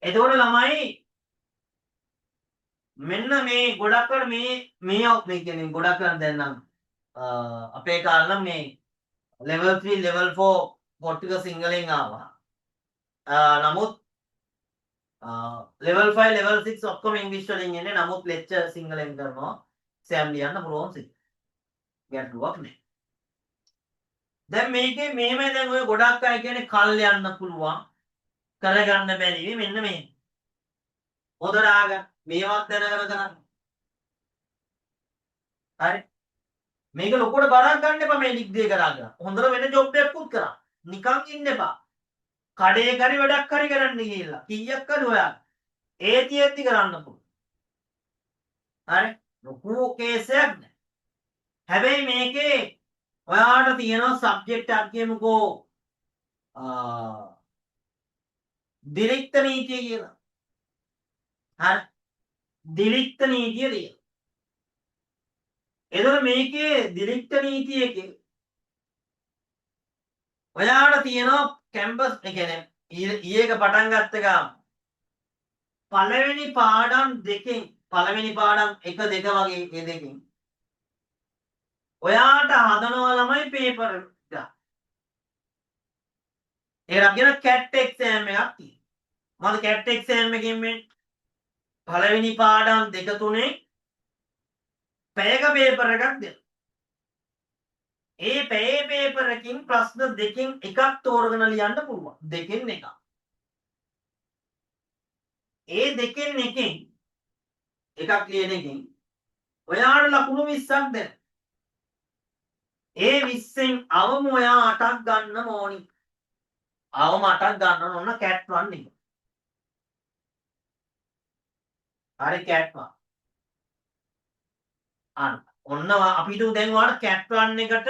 එතකොට ළමයි මෙන්න මේ ගොඩක් කර මේ කියන්නේ ගොඩක් කරන් දැන් නම් අපේ කාලේ නම් මේ level 3 level 4 පොත් ටික සිංහලෙන් ආවා. නමුත් level 5 level 6 ඔක්කොම ඉංග්‍රීසි වලින් එන්නේ. නමුත් ලෙක්චර් සිංහලෙන් කරනවා. සෑම් ලියන්න පුළුවන් සිංහල. ගැටලුවක් නැහැ. දැන් මේකේ මෙහෙම දැන් ඔය ගොඩක් අය කියන්නේ කල් යන්න පුළුවන්. කරගන්න බැරි මෙන්න මේ. හොඳට ආගන්න. මේවත් දැනගෙන කරන්න. හරි. මේක ලොකුට බරක් ගන්න එපා මේ ඩිග්‍රී කරාගෙන. හොඳට වෙන ජොබ් එකකුත් කරා. නිකන් ඉන්න එපා. කඩේ කරි වැඩක් හරි කරන්න ගිහිල්ලා. කීයක් කර හොයන්න. ඒ තියෙද්දි කරන්න පුළුවන්. හරි. ලොකු කේස් එකක් නෑ. හැබැයි මේකේ ඔයාට තියෙනවා සබ්ජෙක්ට් එකක් කියමුකෝ දිලික්ත නීතිය කියලා. හරි. දිලික්ත නීතිය තියෙනවා. එතකොට මේකේ දිලික්ත නීතිය එකේ ඔයාට තියෙනවා කැම්පස් ඒ කියන්නේ ඊයේක පටන් ගත්ත ගාම පළවෙනි පාඩම් දෙකෙන් පළවෙනි පාඩම් 1 2 වගේ මේ දෙකෙන් ඔයාට හදනවා ළමයි පේපර් එක. ඒකට කියන CAT එක්සෑම් එකක් තියෙනවා. මොකද CAT එක්සෑම් එකෙන් මේ පළවෙනි පාඩම් 2 3 පැයක පේපර් එකක් දෙනවා. ඒ පේපර් එකකින් ප්‍රශ්න දෙකෙන් එකක් තෝරගෙන ලියන්න පුළුවන්. දෙකෙන් එකක්. ඒ දෙකෙන් එකෙන් එකක් ලියන එකෙන් ඔයාට ලකුණු 20ක් දෙන්න. ඒ 20න් අවම ඔයා 8ක් ගන්න ඕනි. අවම 8ක් ගන්න ඕන කැට් 1 එක. හරි කැට් 1. අන්න ඔන්න අපි හිතමු දැන් ඔයාලට කැට් 1 එකට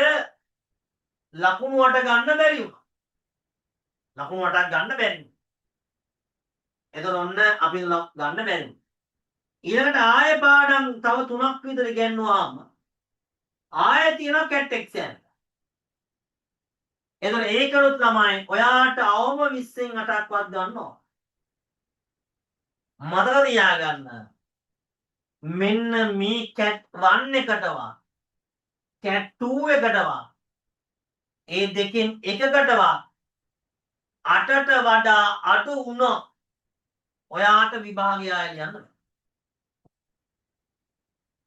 ලකුණු 8 ගන්න බැරි වුණා. ලකුණු 8ක් ගන්න බැරි වුණා. එතකොට ඔන්න අපි ගන්න බැරි වුණා. ඊළඟට ආයෙ පාඩම් තව 3ක් විතර ඉගෙනුවාම ආයෙ තියෙනවා කැට් එක්සෑම්. එතකොට ඒකලුත් ළමයි ඔයාට අවම 20න් 8ක්වත් ගන්න ඕන. මතක තියාගන්න. මෙන්න මේ කැට් 1 එකටවා කැට් 2 එකටවා ඒ දෙකෙන් එකකටවා 8ට වඩා අඩු වුණොත් ඔයාට විභාගය යන්න බෑ.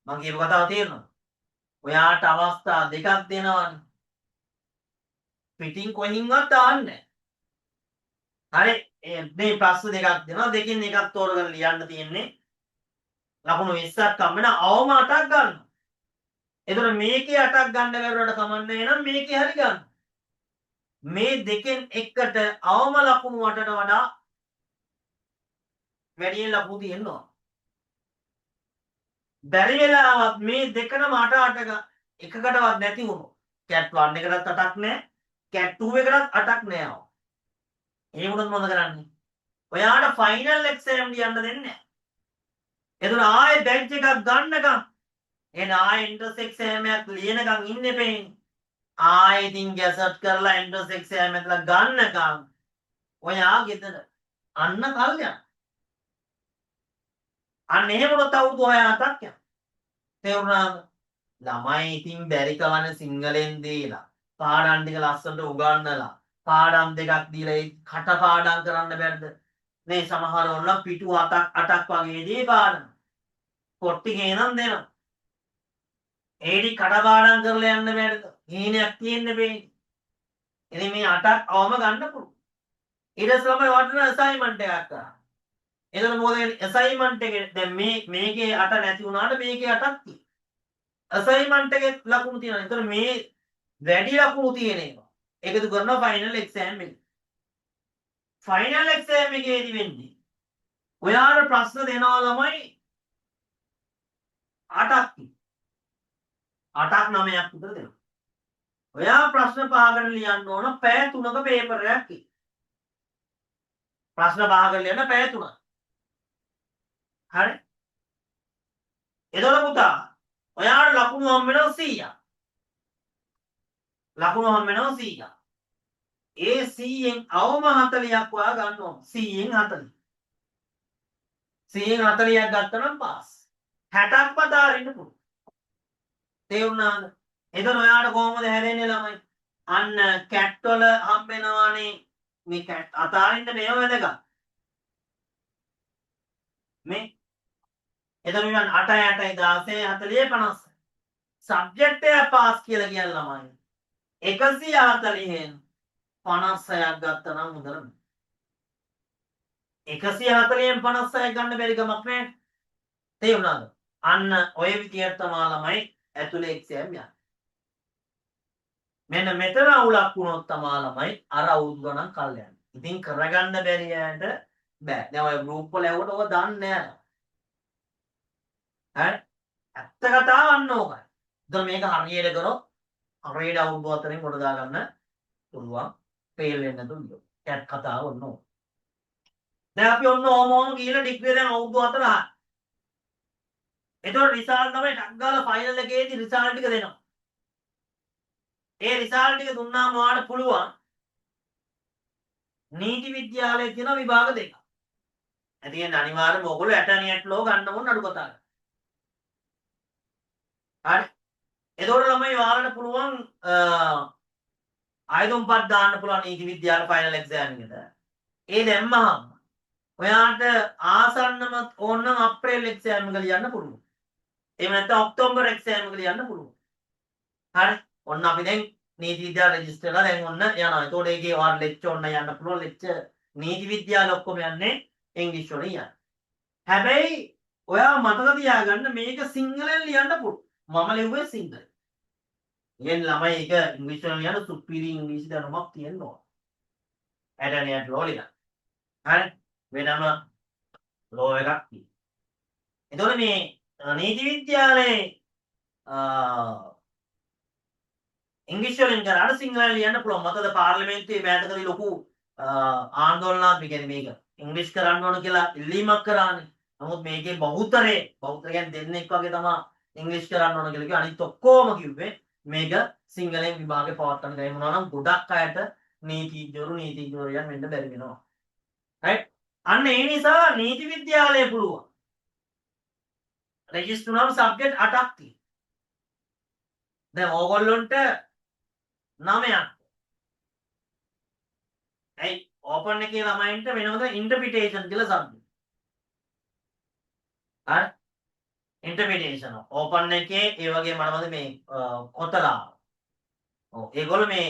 මම කියපු කතාව තේරෙනවද? ඔයාට අවස්ථා දෙකක් දෙනවනේ. පිටින් කොහින්වත් දාන්නේ නැහැ. හරි මේ ප්‍රශ්න දෙකක් දෙනවා. දෙකෙන් එකක් තෝරගෙන ලියන්න තියෙන්නේ. ලකුණු 20ක් හම්බ වෙන අවම 8ක් ගන්න. එතකොට මේකේ 8ක් ගන්න බැරුවට කමන්නේ නම් මේකේ හරි ගන්න. මේ දෙකෙන් එකට අවම ලකුණු 8ට වඩා වැඩි ලකුණු තියෙනවා. බැරි වෙලාවත් මේ දෙකම 8 එකකටවත් නැති වුණොත් කැට් 1 එකටත් 8ක් නැහැ කැට් 2 එකටත් 8ක් නැහැ. ඒ වුණොත් මොකද කරන්නේ? ඔයාට ෆයිනල් එක්සෑම් ලියන්න දෙන්නේ නැහැ. එතකොට ආයෙ බැච් එකක් ගන්නකම් එන ආයෙ එන්ට්‍රන්ස් එක්සෑම් එකක් ලියනකම් ඉන්නේ පේන්නේ. ආයෙ ඉතින් ගැසට් කරලා එන්ට්‍රන්ස් එක්සෑම් එකක් ගන්නකම් ඔයා ගෙදර අන්න කල්යන. අන්න එහෙම වුණොත් අවුරුදු 6-7ක් යනවා. තේරුණාද? ළමයි ඉතින් බැරි කවන සිංහලෙන් දීලා පාඩම් ටික ලස්සනට උගන්වලා පාඩම් දෙකක් දීලා ඒ කට පාඩම් කරන්න බැරිද? මේ සමහර ඕන පිටු 7ක් 8ක් වගේ දී පාඩම්. පොට්ටි ගේනම් දෙනවා. ඒඩි කට පාඩම් කරලා යන්න බැරිද? හීනයක් තියෙන්න බෑනේ. ඉතින් මේ 8ක් අවම ගන්න පුළුවන්. ඊට පස්සේ ළමයි වටින අසයින්මන්ට් එකක් කරා. එතකොට මොකද වෙන්නේ? අසයින්මන්ට් එකේ දැන් මේකේ 8 නැති වුණාට මේකේ 8ක් තියෙනවා. අසයින්මන්ට් එකේ ලකුණු තියෙනවා. එතකොට මේ වැඩි ලකුණු තියෙන ඒවා එකතු කරනවා ෆයිනල් එක්සෑම් එකේ. ෆයිනල් එක්සෑම් එකේදී වෙන්නේ ඔයාලා ප්‍රශ්න දෙනවා ළමයි 8ක් 8ක් 9ක් විතර දෙනවා. ඔයා ප්‍රශ්න පහකට ලියන්න ඕන පැය 3ක පේපර් එකක්. ප්‍රශ්න පහකට ලියන්න පැය 3ක්. හරි? එතකොට පුතා ඔයාට ලකුණු හම්බ වෙනවා 100ක්. ලකුණු හම්බ වෙනවා 100ක්. ඒ 100න් අවම 40ක් ඔයා ගන්න ඕන. 100න් 40. 100න් 40ක් ගත්තනම් පාස්. 60ක් පදාරින්න පුළුවන්. තේරුණාද? එතන ඔයාට කොහොමද හැරෙන්නේ ළමයි? අන්න කැට් වල හම්බ වෙනවානේ මේ කැට් අතාරින්න මේව වැදගත්. මේ එතන මම 8 8 16 40 50 සබ්ජෙක්ට් එක පාස් කියලා කියන ළමයි 140න් 56ක් ගත්තා නම් හොඳට 140න් 56ක් ගන්න බැරි කමක් නැහැ. තේරුණාද? අන්න ඔය විදියට තමයි ළමයි ඇතුලේ එක්සෑම් යන්නේ. මෙන්න මෙතන අවුලක් වුණොත් තමයි ළමයි අර අවුරුදු ගණන් කල් යන්නේ. ඉතින් කරගන්න බැරි අයට බෑ. දැන් ඔය ගෲප් වල ඇහුවට ඔය දන්නේ නැහැ. හරි? ඇත්ත කතාව අන්න ඕකයි. දැන් මේක හරියට කරොත් හරියට අවුරුදු 4න් කොට දා ගන්න පුළුවන්. ෆේල් වෙන්නේ නැතුව ඉන්න. කැට් කතාව ඔන්න ඕක. දැන් අපි ඔන්න ඕමෝම ගිහලා ඩිග්‍රී දැන් අවුරුදු 4 හා. එතකොට රිසල්ට් තමයි ටක් ගාලා ෆයිනල් එකේදී රිසල්ට් ටික දෙනවා. ඒ රිසල්ට් ටික දුන්නාම ඔයාලට පුළුවන් නීති විද්‍යාලයේ තියෙන විභාග දෙකක්. ඇතින් අනිවාර්යයෙන්ම ඔයගොල්ලෝ ඇටර්නියට් ලෝ ගන්න ඕන අඩු කතාවක්. හරි. එතකොට ළමයි ඔයාලට පුළුවන් ආයතනපත් දාන්න පුළුවන් නීති විද්‍යාවේ ෆයිනල් එක්සෑම් එකට. ඒ දැම්මහම ඔයාට ආසන්නම ඕනනම් අප්‍රේල් එක්සෑම් එක ලියන්න පුළුවන්. එහෙම නැත්නම් ඔක්තෝබර් එක්සෑම් එක ලියන්න පුළුවන්. හරි. ඔන්න අපි දැන් නීති විද්‍යාව රෙජිස්ටර් කරලා දැන් ඔන්න යනවා. එතකොට ඒකේ ඔයාලා ලෙක්චර් ඔන්න යන්න පුළුවන්. ලෙක්චර් නීති විද්‍යාවේ ඔක්කොම යන්නේ ඉංග්‍රීසි වලින් යන්නේ. හැබැයි ඔයා මතක තියාගන්න මේක සිංහලෙන් ලියන්න පුළුවන්. මම ලිව්වේ සිංහලෙන්. ඉතින් ළමයි ඒක ඉංග්‍රීසි වලින් ලියන සුපිරි ඉංග්‍රීසි දැනුමක් තියෙන්න ඕන. ඇටර්නියට ලෝ ලියන්න. හරි? වෙනම ලෝ එකක් තියෙනවා. එතකොට මේ නීති විද්‍යාලයේ ඉංග්‍රීසි වලින් කරාට සිංහලෙන් ලියන්න පුළුවන්. මොකද පාර්ලිමේන්තුවේ මෑතකදී ලොකු ආందోලනයක් කියන්නේ මේක ඉංග්‍රීසි කරන්න ඕන කියලා ඉල්ලීමක් කරානේ. නමුත් මේකේ බහුතරය කියන්නේ දෙන්නෙක් වගේ තමයි ඉංග්‍රීසි කරන්න ඕන කියලා කිව්වා. අනිත් ඔක්කොම කිව්වේ මේක සිංහලෙන් විභාගේ පවත්වන්න බැරි වුණා නම් ගොඩක් අයට නීතිඥවරු යන් වෙන්න බැරි වෙනවා. රයිට්? අන්න ඒ නිසා නීති විද්‍යාලය පුළුවන්. රෙජිස්ටර් වුණාම සබ්ජෙක්ට් 8ක් තියෙනවා. දැන් ඕගොල්ලොන්ට 9ක්. ඇයි ඕපන් එකේ ළමයින්ට වෙනවද ඉන්ටර්ප්‍රිටේෂන් කියලා සබ්ජෙක්ට්. හරි? ඉන්ටර්ප්‍රිටේෂන් ඕපන් එකේ ඒ වගේ මනමද මේ කොතලා. ඔව් ඒගොල්ලෝ මේ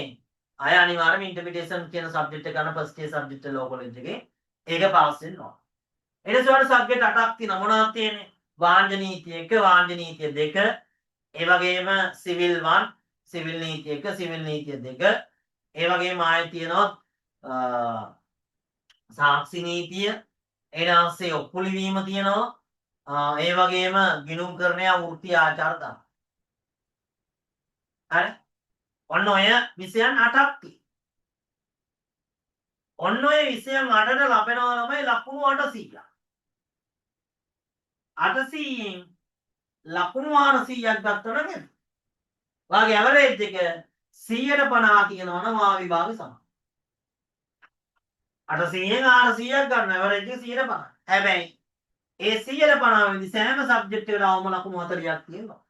අය අනිවාර්යයෙන්ම ඉන්ටර්ප්‍රිටේෂන් කියන සබ්ජෙක්ට් එක ගන්න ෆස්ට් ඉයර් සබ්ජෙක්ට් එක ලෝ කොලෙජ් එකේ ඒක පාස් වෙන්න ඕන. ඊට පස්සේ වල සබ්ජෙක්ට් 8ක් තියෙනවා. මොනවද තියෙන්නේ? වාණ්ඩ නීතිය 1, වාණ්ඩ නීතිය 2, ඒ වගේම සිවිල් 1, සිවිල් නීතිය 1, සිවිල් නීතිය 2, ඒ වගේම ආයෙ තියෙනවා සාක්ෂි නීතිය, ඊට පස්සේ ඔප්පු ලිවීම තියෙනවා. ඒ වගේම ගිණුම් කරණය වෘත්ති ආචාර තමයි. හරි? ඔන්න ඔය විෂයන් 8ක් තියෙනවා. ඔන්න ඔය විෂයන් 8ට ලැබෙනවා ළමයි ලකුණු 800ක්. 800න් ලකුණු 400ක් ගත්තොත් නේද? වාගේ ඇවරේජ් එක 150 තියෙනවා නම් වා විභාග සමයි. 800න් 400ක් ගන්න ඇවරේජ් එක 150. හැබැයි ඒ 150 වෙදි සෑම සබ්ජෙක්ට් එකකට අවම ලකුණු 40ක් තියෙනවා.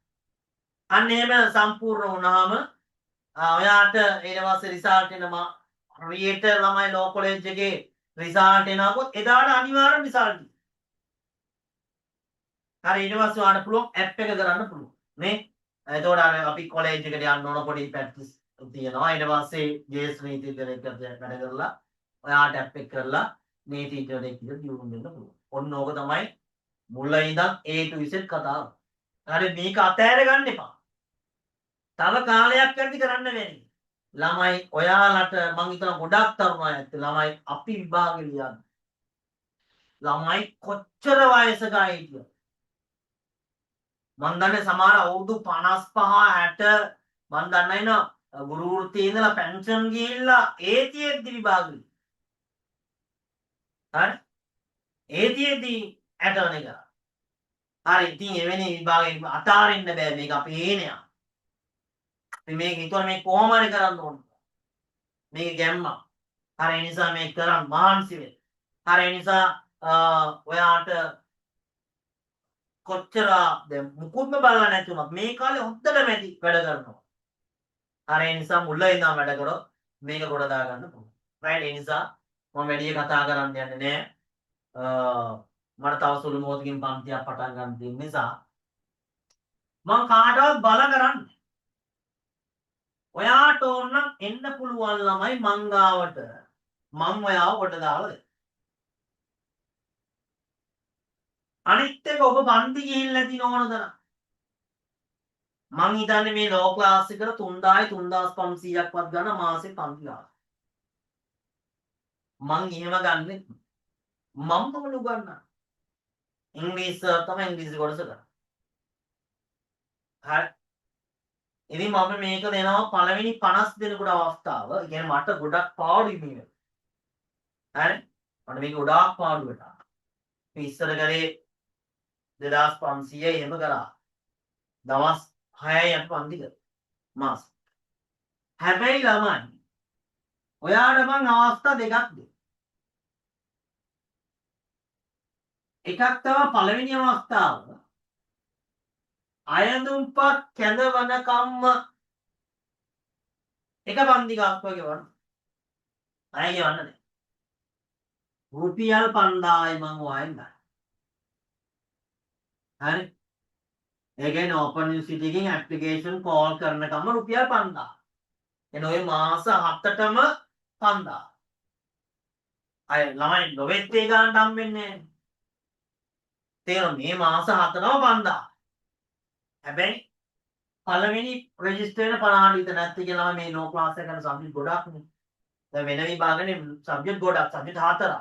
අන්න එහෙම සම්පූර්ණ වුණාම ඔයාට ඊට පස්සේ රිසල්ට් එනවා. රියේට ළමයි ලෝ කොලෙජ් එකේ රිසල්ට් එනකොත් එදාට අනිවාර්යෙන් රිසල්ට්. හරි ඊට පස්සේ ඔයාලට පුළුවන් ඇප් එක කරන්න පුළුවන්. නේ? එතකොට අපි කොලෙජ් එකට යන්න ඕන පොඩි ප්‍රැක්ටිස් තියෙනවා. ඊට පස්සේ ජේස් නීතිඥයෙක් වැඩ කරලා ඔයාට ඇප් එක කරලා නීතිඥයෙක් විදිහට දියුණු වෙන්න පුළුවන්. ඔන්න ඕක තමයි මුල ඉඳන් A to Z කතාව. හරි මේක අතෑර ගන්න එපා. තව කාලයක් යද්දි කරන්න වෙන්නේ. ළමයි ඔයාලට මං හිතනවා ගොඩක් තරුණ අය ඇත්තේ ළමයි අපි විභාගෙ ලියන්න. ළමයි කොච්චර වයසක අය හිටියද? මං දන්නේ සමහර අවුරුදු 55 60 මං දන්නේ නෑ ගුරු වෘත්තියේ ඉඳලා පෙන්ෂන් ගිහිල්ලා ඒ තියෙද්දි විභාගෙ. හරි? ඒ තියෙද්දි ඇටර්නි කරා. හරි ඉතින් එවැනි විභාගෙ අතාරින්න බෑ මේක අපේ හේනයක්. ඉතින් මේක හිතුවා මේ කොහොම හරි කරන්න ඕන. මේක ගැම්මක්. හරි ඒ නිසා මේක කරන් මහන්සි වෙන්න. හරි ඒ නිසා ඔයාට කොච්චර දැන් මුකුත්ම බලලා නැති වුණත් මේ කාලේ හොද්දට මැදි වැඩ කරනවා. හරි ඒ නිසා මුල ඉඳන් වැඩ කරොත් මේක ගොඩ දා ගන්න පුළුවන්. රයිට් ඒ නිසා මම වැඩි කතා කරන්න යන්නේ නැහැ. මට තව සුළු මොහොතකින් පන්තියක් පටන් ගන්න තියෙන නිසා මම කාටවත් බල කරන්නේ. ඔයාට ඕන නම් එන්න පුළුවන් ළමයි මං ගාවට. මම ඔයාව කොට දාලා දෙන්න. අනිත් එක ඔබ පන්ති ගිහිල්ලා නැති නෝනද? මං හිතන්නේ මේ ලෝ ක්ලාස් එකට 3000 3500ක්වත් ගන්න මාසෙ පන්ති ගන්න. මං එහෙම ගන්නෙ මම තමයි උගන්වන්නේ. ඉංග්‍රීසි තමයි ඉංග්‍රීසි කොටස කරන්නේ. හරි. ඉතින් මම මේක දෙනවා පළවෙනි 50 දෙනෙකුට අවස්ථාව. ඒ කියන්නේ මට ගොඩක් පාඩුයි මේක. හරි. මට මේක ගොඩාක් පාඩු වෙනවා. මේ ඉස්සර කරේ 2500 එහෙම කරා. දවස් 6යි අපි පන්ති කරා. මාස. හැබැයි ළමයි ඔයාට මං අවස්ථා දෙකක් දෙනවා. එකක් තමයි පළවෙනි අවස්ථාව. අයදුම්පත් කැඳවනකම්ම එක පන්ති ගාක් වගේ වන්න. අය ගෙවන්න නැහැ. රුපියල් 5000යි මං ඔයන් ගන්න. හරි. ඒ කියන්නේ ඕපන් යුනිවර්සිටි එකකින් ඇප්ලිකේෂන් කෝල් කරනකම රුපියල් 5000. එන ඔය මාස 7ටම 5000. අය ළමයි නොවෙත් ඒ ගානට හම්බෙන්නේ නැහැ. තේරෙනවද? මේ මාස 7ටම 5000. හැබැයි පළවෙනි රෙජිස්ටර් වෙන 50 විතර නැත්te කියලා මේ නෝ ක්ලාස් එක කරන සබ්ජෙක්ට් ගොඩක් නේ. දැන් වෙන විභාගනේ සබ්ජෙක්ට් ගොඩක් සබ්ජෙක්ට් 4ක්.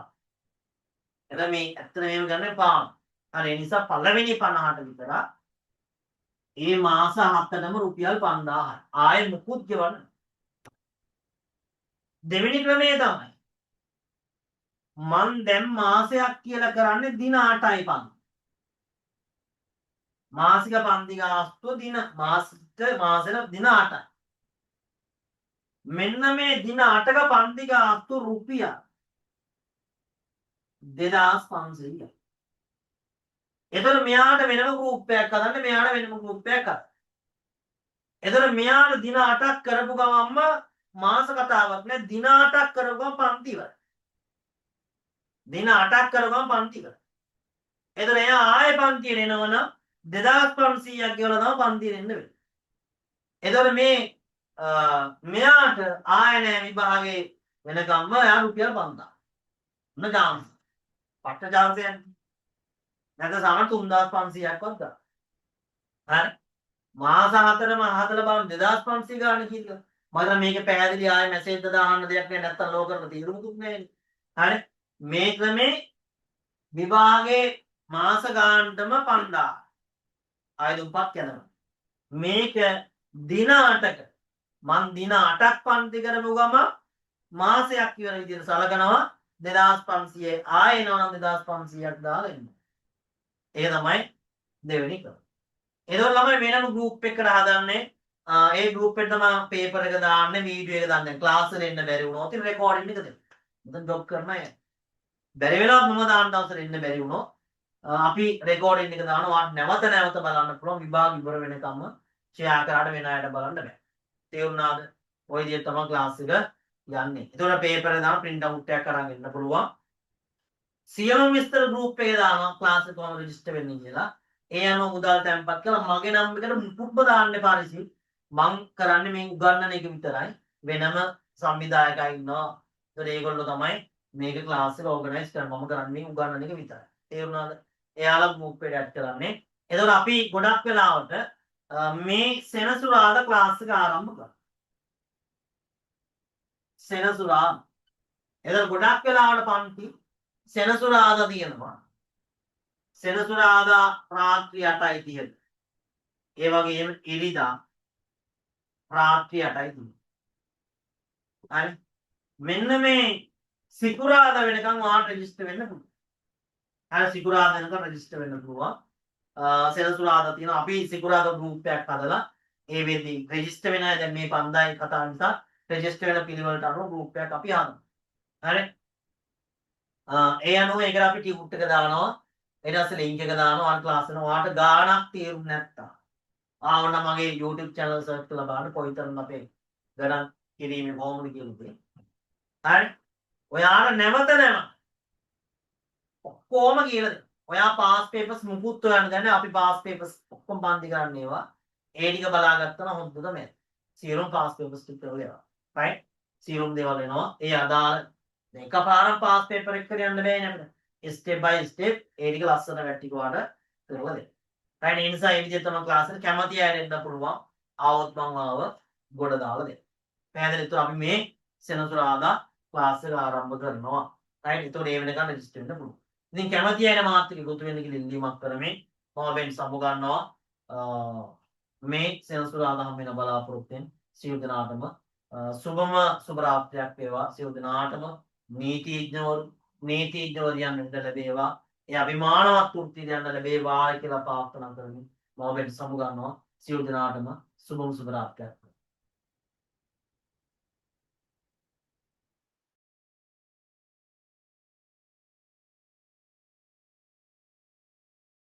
එතන මේ ඇත්තට මේව ගන්න පාන. හරි ඒ නිසා පළවෙනි 50ට විතර ඒ මාස 7ටම රුපියල් 5000යි. ආයෙ මුකුත් ගෙවන්න. දෙවෙනි ක්‍රමය තමයි මං දැන් මාසයක් කියලා කරන්නේ දින 8යි පන්ති. මාසික පන්ති ගාස්තුව දින මාසෙට දින 8යි. මෙන්න මේ දින 8ක පන්ති ගාස්තුව රුපියල් 2500යි. එතකොට මෙයාට වෙනම ගෲප් එකක් හදන්න මෙයාට වෙනම ගෲප් එකක් හදන්න. එතකොට මෙයාට දින 8ක් කරපු ගමන්ම මාස කතාවක් නෑ දින 8ක් කරපු ගමන් පන්ති ඉවරයි. දින 8ක් කරපු ගමන් පන්ති ඉවරයි. එතකොට එයා ආයෙ පන්තියට එනවනම් 2500ක් ගෙවලා තමයි පන්තියට එන්න වෙන්නේ. එතකොට මේ මෙයාට ආයෙ නෑ විභාගේ වෙනකම්ම එයා රුපියල් 5000. මොන chance? පට්ට chance යන්නේ. නැත්නම් සමහර 3500ක්වත් ගන්න. හරි. මාස 4ම හදලා බලන්න 2500 ගන්න කියලා. මම මේක පැහැදිලි ආයෙ මැසේජ් දාන්න දෙයක් නෑ නැත්නම් ලෝ කරලා තීරුමුකුත් නෑනේ. හරි. මේ ක්‍රමේ විභාගේ මාස ගානටම 5000. ආයෙ දුප්පත් යනවා. මේක දින 8ක මං දින 8ක් පන්ති කරපු ගම මාසයක් ඉවර විදිහට සලකනවා 2500 ආයෙ එනවා නම් 2500ක් දාලා එන්න. ඒක තමයි දෙවෙනි ක්‍රම. එතකොට ළමයි වෙනම ගෲප් එකකට හදන්නේ ඒ ගෲප් එකට තමයි පේපර් එක දාන්නේ වීඩියෝ එක දාන්නේ. ක්ලාස් වල එන්න බැරි වුණොත් ඉතින් රෙකෝඩින් එක දෙන්න. මම ජොබ් කරන අය. බැරි වෙලාවත් මම දාන්න දවසට එන්න බැරි වුණොත් අපි රෙකෝඩින් එක දානවා නැවත නැවත බලන්න පුළුවන් විභාග ඉවර වෙනකම්ම ෂෙයා කරාට වෙන අයට බලන්න බෑ. තේරුණාද? ওই විදිහට තමයි ක්ලාස් එක යන්නේ. එතකොට පේපර් එක දාන print out එකක් අරන් එන්න පුළුවන්. සියලුම විස්තර ගෲප් එකේ දානවා ක්ලාස් එක කොහොමද රෙජිස්ටර් වෙන්නේ කියලා. ඒ අනුව මුදල් තැන්පත් කරලා මගේ නම් එකට මුකුත්ම දාන්න එපා රිසි. මං කරන්නේ මේ උගන්වන එක විතරයි. වෙනම සංවිධායකයෙක් ඉන්නවා. ඒතකොට ඒගොල්ලෝ තමයි මේක ක්ලාස් එක ඕගනයිස් කරන්නේ. මම කරන්නේ උගන්වන එක විතරයි. තේරුණාද? එයාලා ගෲප් එකට ඇඩ් කරන්නේ. එතකොට අපි ගොඩක් වෙලාවට මේ සෙනසුරාදා ක්ලාස් එක ආරම්භ කරනවා. සෙනසුරාදා. එතකොට ගොඩක් වෙලාවට පන්ති සෙනසුරාදා තියෙනවා. සෙනසුරාදා රාත්‍රී 8:30. ඒ වගේම ඉරිදා රාත්‍රී 8:30. හරි. මෙන්න මේ සිකුරාදා වෙනකන් ඔයාලට රෙජිස්ටර් වෙන්න පුළුවන්. හරි සිකුරාදා වෙනකන් රෙජිස්ටර් වෙන්න පුළුවන්. සෙනසුරාදා තියෙනවා අපි සිකුරාදා ගෲප් එකක් හදලා ඒ වෙද්දී රෙජිස්ටර් වෙන අය දැන් මේ 5000 කතා නිසා රෙජිස්ටර් වෙන පිළිවෙලට අනුව ගෲප් එකක් අපි හදනවා. හරි. ඒ අනුව ඒකට අපි ටියුට් එක දානවා. ඊට පස්සේ ලින්ක් එක දානවා ඔයාලා ක්ලාස් එක ඔයාලට ගාණක් තේරුම් නැත්තම් ආවනම් මගේ YouTube channel search කරලා බලන්න කොයිතරම් අපේ ගණන් කිරීමේ කොහොමද කියලා තියෙන්නේ. හරි. ඔයාලා නැවත ඔක්කොම කියලා දෙන්න. ඔයා පාස් පේපර්ස් මුකුත් හොයන්න දැන්නේ අපි පාස් පේපර්ස් ඔක්කොම පන්ති කරන්න ඒවා. ඒ ටික බලාගත්තා නම් හොඳ තමයි. සියලුම පාස් පේපර්ස් ටික කරලා ඒවා. රයිට්. සියලුම දේවල් එනවා. ඒ අදාළ එකපාරක් පාස් පේපර් එක කරන්න බෑනේ අපිට. ස්ටෙප් බයි ස්ටෙප් ඒ ටික ලස්සන වැටික වඩ කරලා දෙන්න. රයිට්. ඒ නිසා මේ විදිහට තමයි ක්ලාස් එක කැමති අය එන්න පුළුවන්. ආවොත් මම ආව ගොඩ දාලා දෙන්න. පැහැදිලිද? අපි මේ සෙනසුරාදා ක්ලාස් එක ආරම්භ කරනවා. රයිට්. ඒතකොට ඒ වෙනකන් රෙජිස්ටර් වෙන්න පුළුවන්. ඉතින් කැමති අය මාත් එක්ක එකතු වෙන්න කියලා ඉල්ලීමක් කරමින් මම වෙන සමු ගන්නවා. මේ සෙනසුරාදා හැම වෙන බලාපොරොත්තුෙන් සියලු දෙනාටම සුබම සුබ රාත්‍රියක් වේවා. සියලු දෙනාටම නීතිඥවරු යන්න ලැබේවා. ඒ අභිමානවත් වෘත්තියට යන්න ලැබේවා කියලා ප්‍රාර්ථනා කරමින් මම වෙන සමු ගන්නවා. සියලු දෙනාටම සුබම සුබ රාත්‍රියක්.